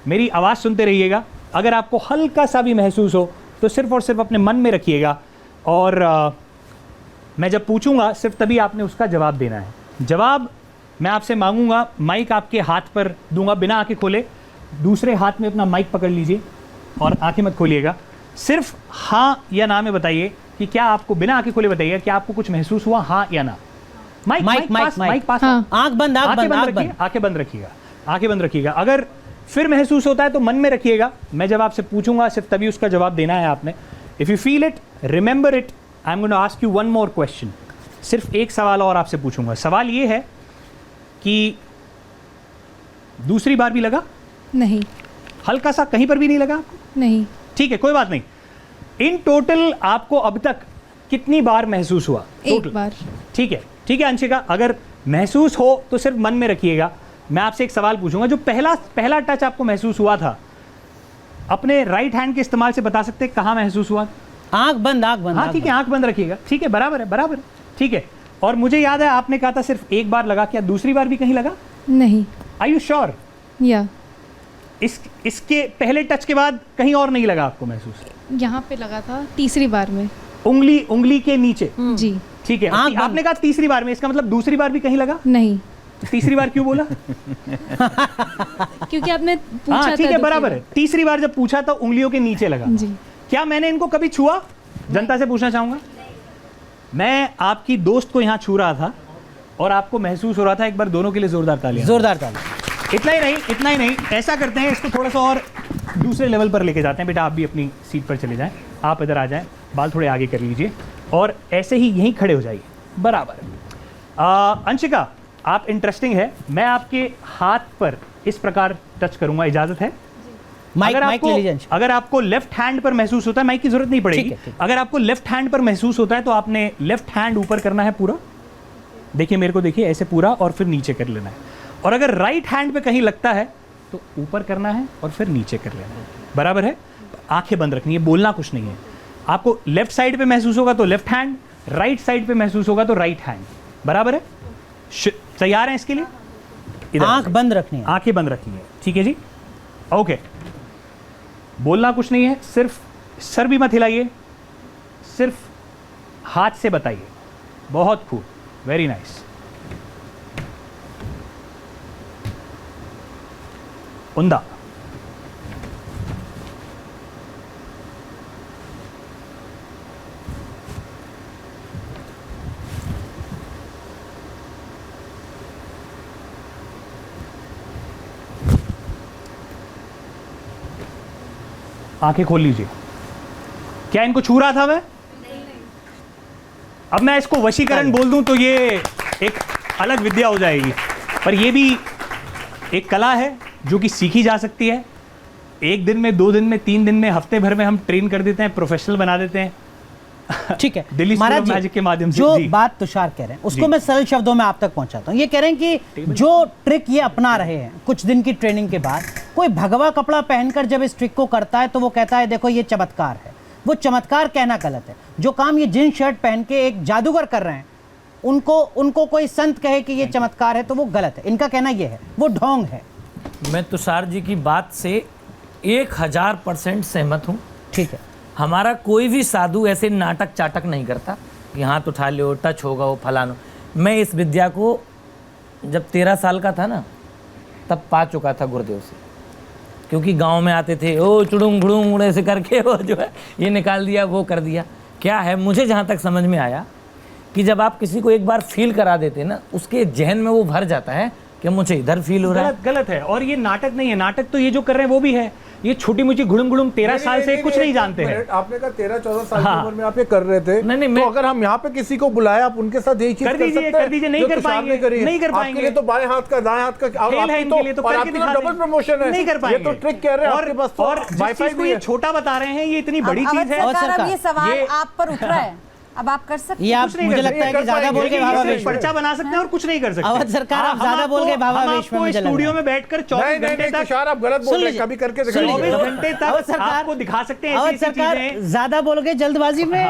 मेरी आवाज़ सुनते रहिएगा। अगर आपको हल्का सा भी महसूस हो तो सिर्फ और सिर्फ अपने मन में रखिएगा, और मैं जब पूछूंगा सिर्फ तभी आपने उसका जवाब देना है। जवाब मैं आपसे मांगूंगा, माइक आपके हाथ पर दूंगा बिना आंखें खोले। दूसरे हाथ में अपना माइक पकड़ लीजिए और आंखें मत खोलिएगा। सिर्फ हाँ या ना में बताइए कि क्या आपको, बिना आंखें खोले बताइएगा क्या आपको कुछ महसूस हुआ, हाँ या ना। माइक पास। आंख बंद, आंख बंद, आंख बंद। आंखें बंद रखिएगा, आंखें बंद रखिएगा। अगर फिर महसूस होता है तो मन में रखिएगा। मैं जब आपसे पूछूंगा सिर्फ तभी उसका जवाब देना है आपने। If you feel it, remember it. I am going to ask you one more question. सिर्फ एक सवाल और आपसे पूछूंगा। सवाल ये है कि दूसरी बार भी लगा? नहीं। हल्का सा कहीं पर भी नहीं लगा आपको? नहीं। ठीक है, कोई बात नहीं। इन टोटल आपको अब तक कितनी बार महसूस हुआ? एक बार। ठीक है, ठीक है अंशिका, अगर महसूस हो तो सिर्फ मन में रखिएगा। मैं आपसे एक सवाल पूछूंगा। जो पहला टच आपको महसूस हुआ था, अपने राइट हैंड के इस्तेमाल से बता सकते हैं कहाँ महसूस हुआ? आंख बंद, आंख बंद। हाँ ठीक है, आंख बंद रखिएगा। ठीक है, बराबर है, बराबर है, ठीक है। और मुझे याद है आपने कहा था सिर्फ एक बार लगा, क्या दूसरी बार भी कहीं लगा? नहीं। Are you sure? या इसके पहले टच के बाद कहीं और नहीं लगा आपको महसूस? यहाँ पे लगा था तीसरी बार में। उंगली के नीचे? जी। ठीक है, आपने कहा तीसरी बार में, इसका मतलब दूसरी बार भी कहीं लगा? नहीं। तीसरी बार क्यों बोला? क्योंकि आपने पूछा हाँ ठीक था है, बराबर है। तीसरी बार जब पूछा तो उंगलियों के नीचे लगा। जी। क्या मैंने इनको कभी छुआ? जनता से पूछना चाहूंगा। मैं आपकी दोस्त को यहाँ छू रहा था और आपको महसूस हो रहा था। एक बार दोनों के लिए जोरदार तालियां। जोरदार ताली। इतना ही नहीं, इतना ही नहीं, ऐसा करते हैं, इसको थोड़ा सा और दूसरे लेवल पर लेके जाते हैं। बेटा आप भी अपनी सीट पर चले जाएं, आप इधर आ जाएं, बाल थोड़े आगे कर लीजिए और ऐसे ही यहीं खड़े हो जाइए, बराबर। अंशिका आप इंटरेस्टिंग है। मैं आपके हाथ पर इस प्रकार टच करूंगा, इजाजत है? अगर आपको लेफ्ट हैंड पर महसूस होता है, माइक की जरूरत नहीं पड़ेगी। अगर आपको लेफ्ट हैंड पर महसूस होता है तो आपने लेफ्ट हैंड ऊपर करना है पूरा, देखिए मेरे को, देखिए ऐसे पूरा, और फिर नीचे कर लेना है। और अगर राइट हैंड पे कहीं लगता है तो ऊपर करना है और फिर नीचे कर लेना है, बराबर है? आंखें बंद रखनी है, बोलना कुछ नहीं है। आपको लेफ्ट साइड पे महसूस होगा तो लेफ्ट हैंड, राइट साइड पे महसूस होगा तो राइट हैंड, बराबर है? तैयार हैं इसके लिए? आंख बंद रखनी है, आंखें बंद रखनी है, ठीक है जी? ओके, बोलना कुछ नहीं है, सिर्फ सर भी मत हिलाइए, सिर्फ हाथ से बताइए। बहुत खूब, वेरी नाइस। उंदा, आंखें खोल लीजिए। क्या इनको छू रहा था मैं? अब मैं इसको वशीकरण बोल दूं तो ये एक अलग विद्या हो जाएगी, पर ये भी एक कला है जो कि सीखी जा सकती है। 1 दिन में, 2 दिन में, 3 दिन में, हफ्ते भर में हम ट्रेन कर देते हैं, प्रोफेशनल बना देते हैं। ठीक है, दिल्ली स्कूल ऑफ मैजिक के माध्यम से। जो बात तुषार कह रहे हैं उसको मैं सरल शब्दों में आप तक पहुंचाता हूं। ये कह रहे हैं कि जो ट्रिक ये अपना रहे हैं कुछ दिन की ट्रेनिंग के बाद, कोई भगवा कपड़ा पहनकर जब इस ट्रिक को करता है तो वो कहता है देखो ये चमत्कार है। वो चमत्कार कहना गलत है। जो काम ये जींस शर्ट पहन के एक जादूगर कर रहे हैं उनको कोई संत कहे कि ये चमत्कार है तो वो गलत है। इनका कहना ये है, वो ढोंग है। मैं तुषार जी की बात से 1000% सहमत हूँ। ठीक है, हमारा कोई भी साधु ऐसे नाटक चाटक नहीं करता कि हाथ उठा लो, टच होगा, वो फलाना। मैं इस विद्या को जब 13 साल का था ना, तब पा चुका था गुरुदेव से, क्योंकि गांव में आते थे, ओ चुड़ुंग घुड़ुंग ऐसे करके वो जो है ये निकाल दिया, वो कर दिया। क्या है, मुझे जहाँ तक समझ में आया कि जब आप किसी को एक बार फील करा देते ना, उसके जहन में वो भर जाता है कि मुझे इधर फील हो रहा है। गलत है। और ये नाटक नहीं है, नाटक तो ये जो कर रहे हैं वो भी है। ये छोटी मुझी घुड़ुम घुड़ुम 13 साल से कुछ नहीं जानते हैं। आपने कहा 13-14 साल की उम्र में आप ये कर रहे थे। नहीं, तो अगर हम यहाँ पे किसी को बुलाए, आप उनके साथ यही चीज कर दीजिए, नहीं कर पाएंगे, नहीं कर पाएंगे। आपके लिए तो बाएं हाथ का दाएं हाथ का खेल है, इनके लिए तो करके दिखा डबल प्रमोशन है, नहीं कर पाएंगे। ये तो ट्रिक कह रहे हैं आपके पास। और वाईफाई को ये छोटा बता रहे हैं, ये इतनी बड़ी चीज है। अब ये सवाल आप पर उठ रहा है, अब आप कर सकते हैं। मुझे लगता है कि ज्यादा बोल के भावा वेश पर्चा बना सकते हैं और कुछ नहीं कर सकते। अवध सरकार, आप ज्यादा बोल के भावा वेश में मुझे लग रहा है। स्टूडियो में बैठकर 24 घंटे तक, आप गलत बोल रहे हैं, कभी करके दिखाइए। 24 घंटे तक आपको दिखा सकते हैं ऐसी चीजें। ज्यादा बोल गए जल्दबाजी में,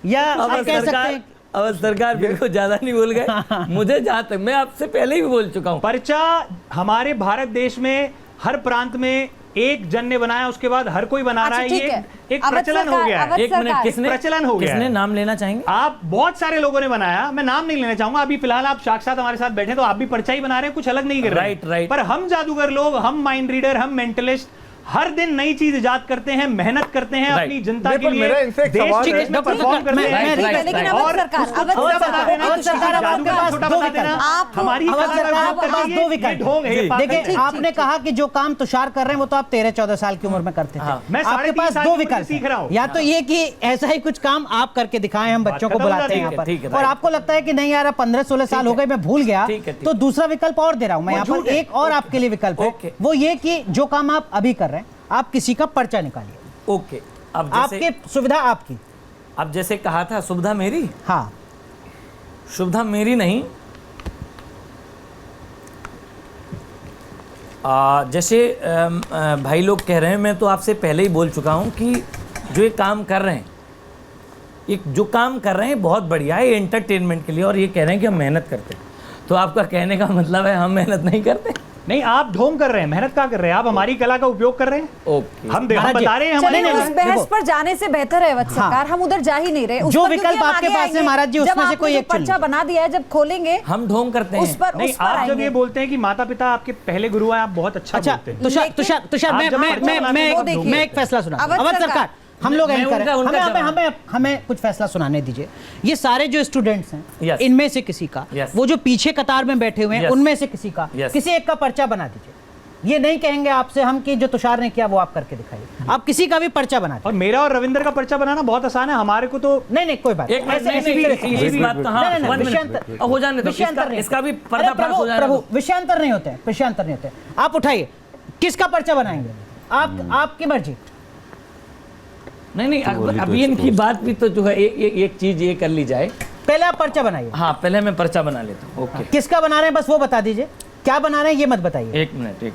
या आप कह सकते हैं अवध सरकार बिल्कुल ज्यादा नहीं बोल गए। मुझे जहाँ तक, मैं आपसे पहले ही बोल चुका हूँ, पर्चा हमारे भारत देश में हर प्रांत में एक जन ने बनाया, उसके बाद हर कोई बना रहा है। ये एक प्रचलन हो गया है। एक मिनट, प्रचलन हो गया। किसने नाम लेना चाहेंगे? आप, बहुत सारे लोगों ने बनाया, मैं नाम नहीं लेना चाहूंगा। अभी फिलहाल आप साक्षात हमारे साथ बैठे तो आप भी पर्चा ही बना रहे हैं, कुछ अलग नहीं कर रहे हैं। राइट। पर हम जादूगर लोग, हम माइंड रीडर, हम मेंटलिस्ट हर दिन नई चीज इजाद करते हैं, मेहनत करते हैं अपनी जनता के लिए, देश में परफॉर्म करते हैं। लेकिन अवध सरकार, देखिए, आपने कहा कि जो काम तुषार कर रहे हैं वो तो आप 13-14 साल की उम्र में करते थे। मैं आपके पास 2 विकल्प सीख रहा हूँ, या तो ये कि ऐसा ही कुछ काम आप करके दिखाएं, हम बच्चों को बुलाते हैं यहाँ पर, और आपको लगता है कि नहीं यार 15-16 साल हो गए, मैं भूल गया, तो दूसरा विकल्प और दे रहा हूँ मैं यहाँ पर। एक और आपके लिए विकल्प है, वो ये कि जो काम आप अभी कर रहे हैं, आप किसी का पर्चा निकालिए। ओके, अब आपकी सुविधा आपकी। अब जैसे कहा था, सुविधा मेरी, हाँ, सुविधा मेरी नहीं। जैसे भाई लोग कह रहे हैं, मैं तो आपसे पहले ही बोल चुका हूं कि जो ये काम कर रहे हैं, ये जो काम कर रहे हैं बहुत बढ़िया है, एंटरटेनमेंट के लिए, और ये कह रहे हैं कि हम मेहनत करते हैं। तो आपका कहने का मतलब है हम मेहनत नहीं करते? नहीं, आप ढोंग कर रहे हैं, मेहनत क्या कर रहे हैं? आप हमारी कला का उपयोग कर रहे हैं। ओके, हम बता रहे हैं। चलिए, उस बहस पर जाने से बेहतर है अवध सरकार, हम उधर जा ही नहीं रहे। जो विकल्प आपके पास है महाराज जी, उसमें से कोई एक पर्चा बना दिया है, जब खोलेंगे हम ढोंग करते हैं उस पर। नहीं, आप जब ये बोलते हैं कि माता पिता आपके पहले गुरु हैं, आप बहुत अच्छा बोलते हैं। तुषार, मैं एक फैसला सुना। अवध सरकार, हम लोग एंकर हैं, हमें कुछ फैसला सुनाने दीजिए। ये सारे जो स्टूडेंट्स हैं, इनमें से किसी का, वो जो पीछे कतार में बैठे हुए हैं, उनमें से किसी का, किसी एक का पर्चा बना दीजिए। ये नहीं कहेंगे आपसे हम कि जो तुषार ने किया वो आप करके दिखाइए, आप किसी का भी पर्चा बना। और मेरा और रविंद्र का पर्चा बनाना बहुत आसान है, हमारे को तो नहीं कोई बात एक हो जाने दो, इसका भी पर्दाफाश हो जाएगा। प्रभु, विषयांतर नहीं होते हैं, विषयांतर नहीं होते। आप उठाइए, किसका पर्चा बनाएंगे? आपकी मर्जी। नहीं, अभी इनकी बात भी तो जो है, एक चीज ये कर ली जाए। पहले आप पर्चा बनाइए। हाँ, पहले मैं पर्चा बना लेता हूँ। ओके, किसका बना रहे हैं बस वो बता दीजिए, क्या बना रहे हैं ये मत बताइए। एक मिनट।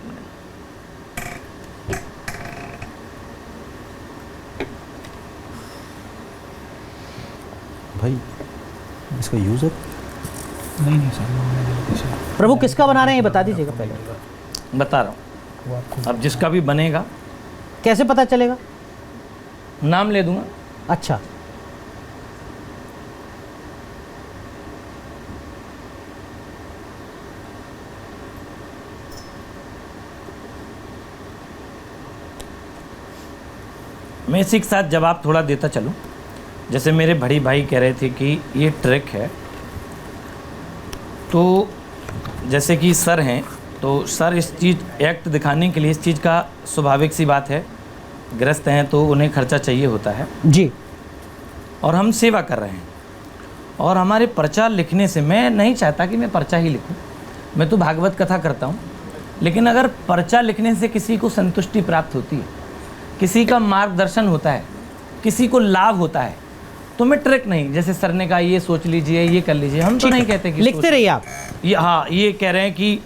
भाई इसका यूजर नहीं सर, प्रभु किसका बना रहे हैं ये बता दीजिएगा पहले। बता रहा हूँ, अब जिसका भी बनेगा कैसे पता चलेगा? नाम ले दूंगा। अच्छा, मैं इसी के साथ जवाब थोड़ा देता चलूं। जैसे मेरे बड़ी भाई कह रहे थे कि ये ट्रिक है, तो जैसे कि सर हैं, तो सर इस चीज़ एक्ट दिखाने के लिए, इस चीज़ का स्वाभाविक सी बात है, ग्रस्त हैं तो उन्हें खर्चा चाहिए होता है जी, और हम सेवा कर रहे हैं। और हमारे पर्चा लिखने से, मैं नहीं चाहता कि मैं पर्चा ही लिखूं, मैं तो भागवत कथा करता हूं, लेकिन अगर पर्चा लिखने से किसी को संतुष्टि प्राप्त होती है, किसी का मार्गदर्शन होता है, किसी को लाभ होता है, तो मैं ट्रिक नहीं, जैसे सर ने कहा ये सोच लीजिए, ये कर लीजिए, हम तो नहीं कहते कि लिखते रहिए आप। हाँ, ये कह रहे हैं कि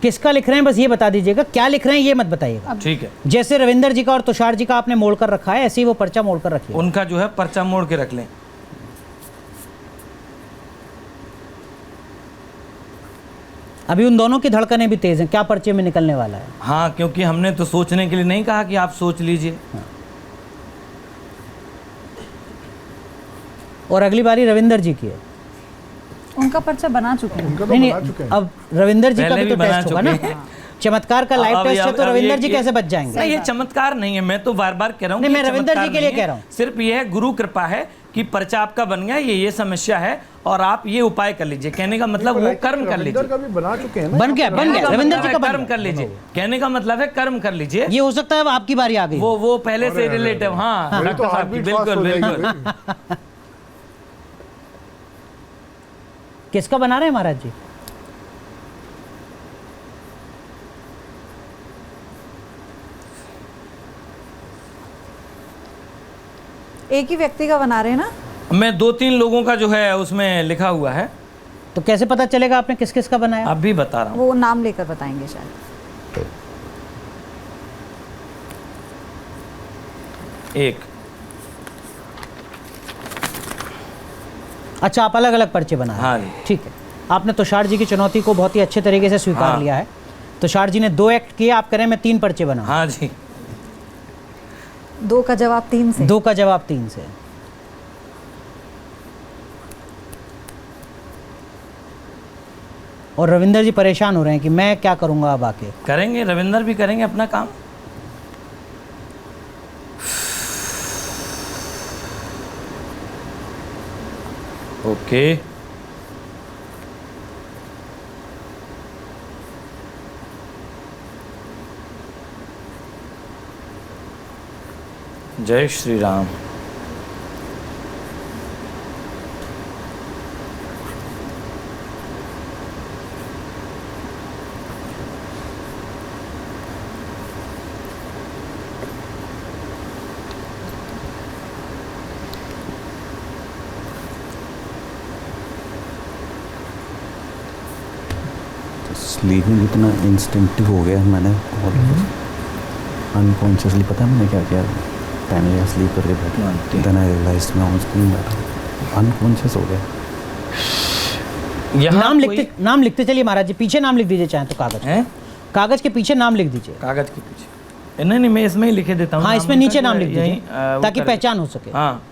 किसका लिख रहे हैं बस ये बता दीजिएगा, क्या लिख रहे हैं ये मत बताइएगा। ठीक है, जैसे रविंदर जी का और तुषार जी का आपने मोड़ कर रखा है, ऐसे ही वो पर्चा मोड़ कर रखिए। उनका जो है पर्चा मोड़ के रख लें। अभी उन दोनों की धड़कनें भी तेज हैं, क्या पर्चे में निकलने वाला है? हाँ, क्योंकि हमने तो सोचने के लिए नहीं कहा कि आप सोच लीजिए। और अगली बारी रविंदर जी की है। उनका पर्चा बना चुके हैं। उनका तो नहीं बना चुके हैं। अब रविंदर जी का पहले भी भी तो बना टेस्ट होगा ना। चुके हैं। चमत्कार का लाइव अब टेस्ट है, तो अब रविंदर ये- जी कैसे बच जाएंगे? नहीं, ये चमत्कार नहीं है, मैं तो बार बार कह रहा हूँ नहीं, कि मैं रविंदर जी चमत्कार के लिए नहीं कह है। रहा हूँ। सिर्फ ये है गुरु कृपा है कि पर्चा आपका बन गया, ये समस्या है और आप ये उपाय कर लीजिए। कहने का मतलब वो कर्म कर लीजिए। रविंदर का भी बना चुके हैं ना। बन गया कहने का रविंदर मतलब जी है का बन कर्म गया। कर लीजिए। कहने का मतलब है कर्म कर लीजिए। ये हो सकता है अब आपकी बारी आ गई। वो पहले से रिलेटिव। हाँ, मेरी डॉक्टर तो साहब की, heartbeat fast बिल्कुल हो जाएगी बिल्कुल। भाई। किसका बना रहे हैं महाराज जी? एक ही व्यक्ति का बना रहे हैं ना? मैं 2-3 लोगों का जो है उसमें लिखा हुआ है, तो कैसे पता चलेगा आपने किस किस का बनाया? अब भी बता रहा हूँ। वो नाम लेकर बताएंगे शायद। एक अच्छा, आप अलग अलग पर्चे बना रहे हैं। हाँ जी। ठीक है, आपने तुषार जी की चुनौती को बहुत ही अच्छे तरीके से स्वीकार हाँ। लिया है। तुषार जी ने 2 एक्ट किए, आप करें मैं 3 पर्चे बनाऊं। हाँ जी। 2 का जवाब 3 से। 2 का जवाब 3 से। और रविंदर जी परेशान हो रहे हैं कि मैं क्या करूंगा अब आके। करेंगे, रविंदर भी करेंगे अपना काम। ओके, जय श्री राम। स्लीपिंग इतना इंस्टिंक्टिव हो गया मैंने, और अनकॉन्शियसली पता है मैंने क्या किया, पहले स्लीप करके बैठा, देन आई रियलाइज मैं ऑन स्क्रीन बैठा, अनकॉन्शियस हो गया। नाम लिखते चलिए महाराज जी, पीछे नाम लिख दीजिए चाहे तो कागज के पीछे नाम लिख दीजिए। कागज के पीछे नहीं, मैं इसमें ही लिखे देता हूँ। हाँ, इसमें नीचे नाम लिख दीजिए ताकि पहचान हो सके। हाँ,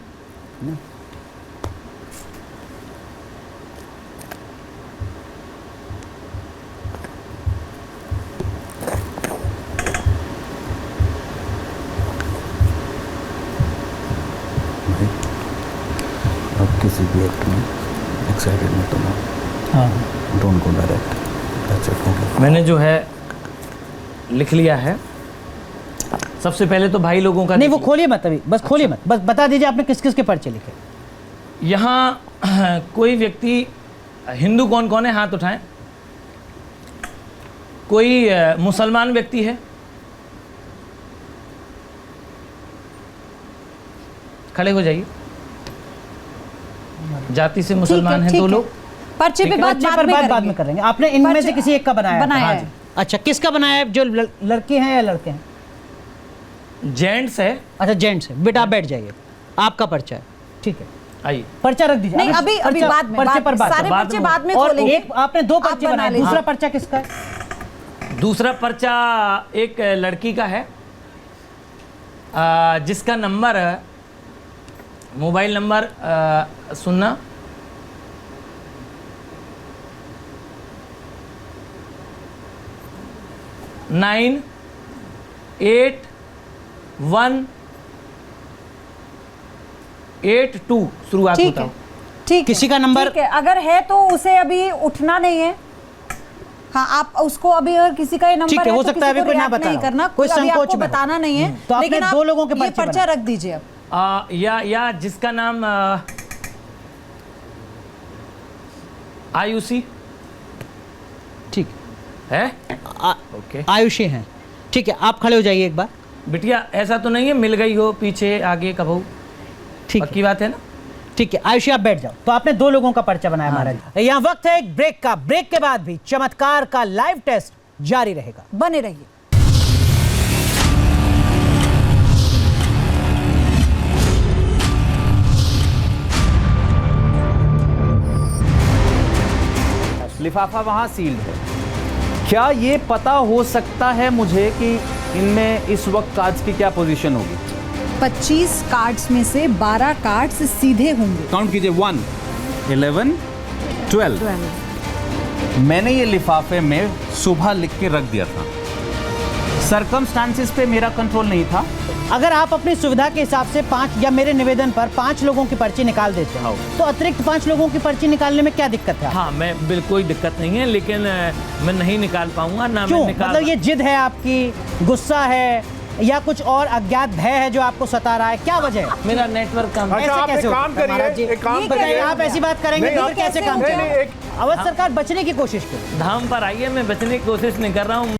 अब किसी भी एक्ट में एक्साइटेड मत होना, don't go direct, that's it. Okay, मैंने जो है लिख लिया है। सबसे पहले तो भाई लोगों का नहीं, वो खोलिए मत अभी, बस खोलिए मत, बस बता दीजिए आपने किस किस के पर्चे लिखे। यहाँ कोई व्यक्ति, हिंदू कौन कौन है हाथ उठाएं। कोई मुसलमान व्यक्ति है, खड़े हो जाइए। जाति से मुसलमान हैं 2 लोग। पर्चे पे बाद में करेंगे। आपने इनमें से किसी एक का बनाया है। अच्छा, किसका बनाया है? जो लड़के हैं या लड़के हैं? जेंट्स है। अच्छा, जेंट्स है। बेटा आप बैठ जाइए, आपका पर्चा है। ठीक है, आइए, पर्चा रख दीजिए। नहीं, अभी बाद में, पर्चे पर सारे पर्चे बाद में और खोलेंगे। एक आपने 2 पर्चे बनाए, दूसरा पर्चा किसका है? दूसरा पर्चा एक लड़की का है, जिसका नंबर, मोबाइल नंबर सुनना, 98182 शुरुआत होता है। ठीक, किसी का नंबर ठीक है, अगर है तो उसे अभी उठना नहीं है। हाँ, आप उसको अभी अगर किसी का ये नंबर ठीक है, हो तो सकता है किसी अभी को कोई ना react बता नहीं रहा हो। करना, कोई अभी संकोच आपको में बताना नहीं है। तो आपने लेकिन आप 2 लोगों के ये पर्चे पर्चा बनाए। रख दीजिए अब। या जिसका नाम आयुषी ठीक है। ओके, आयुषी हैं। ठीक है, आप खड़े हो जाइए एक बार। बिटिया ऐसा तो नहीं है मिल गई हो पीछे आगे कबहू? ठीक, पक्की बात है ना? ठीक है, आयुषी आप बैठ जाओ। तो आपने 2 लोगों का पर्चा बनाया महाराज। यहाँ वक्त है एक ब्रेक का। ब्रेक के बाद भी चमत्कार का लाइव टेस्ट जारी रहेगा, बने रहिए। लिफाफा वहाँ सील्ड है, क्या ये पता हो सकता है मुझे कि इनमें इस वक्त कार्ड्स की क्या पोजीशन होगी? 25 कार्ड्स में से 12 कार्ड्स सीधे होंगे। काउंट कीजिए 1, 11, 12। मैंने ये लिफाफे में सुबह लिख के रख दिया था। सर्कमस्टांसेस पे मेरा कंट्रोल नहीं था। अगर आप अपनी सुविधा के हिसाब से 5 या मेरे निवेदन पर 5 लोगों की पर्ची निकाल देते हो तो अतिरिक्त 5 लोगों की पर्ची निकालने में क्या दिक्कत है? हाँ, मैं बिल्कुल कोई दिक्कत नहीं है, लेकिन मैं नहीं निकाल पाऊंगा ना। क्यों? मैं निकाल मतलब ये जिद है आपकी, गुस्सा है या कुछ और अज्ञात भय है जो आपको सता रहा है? क्या वजह है? मेरा नेटवर्क कम है। अच्छा, आप कैसे एक हो काम सकता है, महाराज जी? करिए, एक काम ये करिए। आप ऐसी बात करेंगे नहीं, तो आप कैसे काम नहीं, चलेगा? नहीं, अवध सरकार बचने की कोशिश करें। धाम पर आइए, मैं बचने की कोशिश नहीं कर रहा हूँ।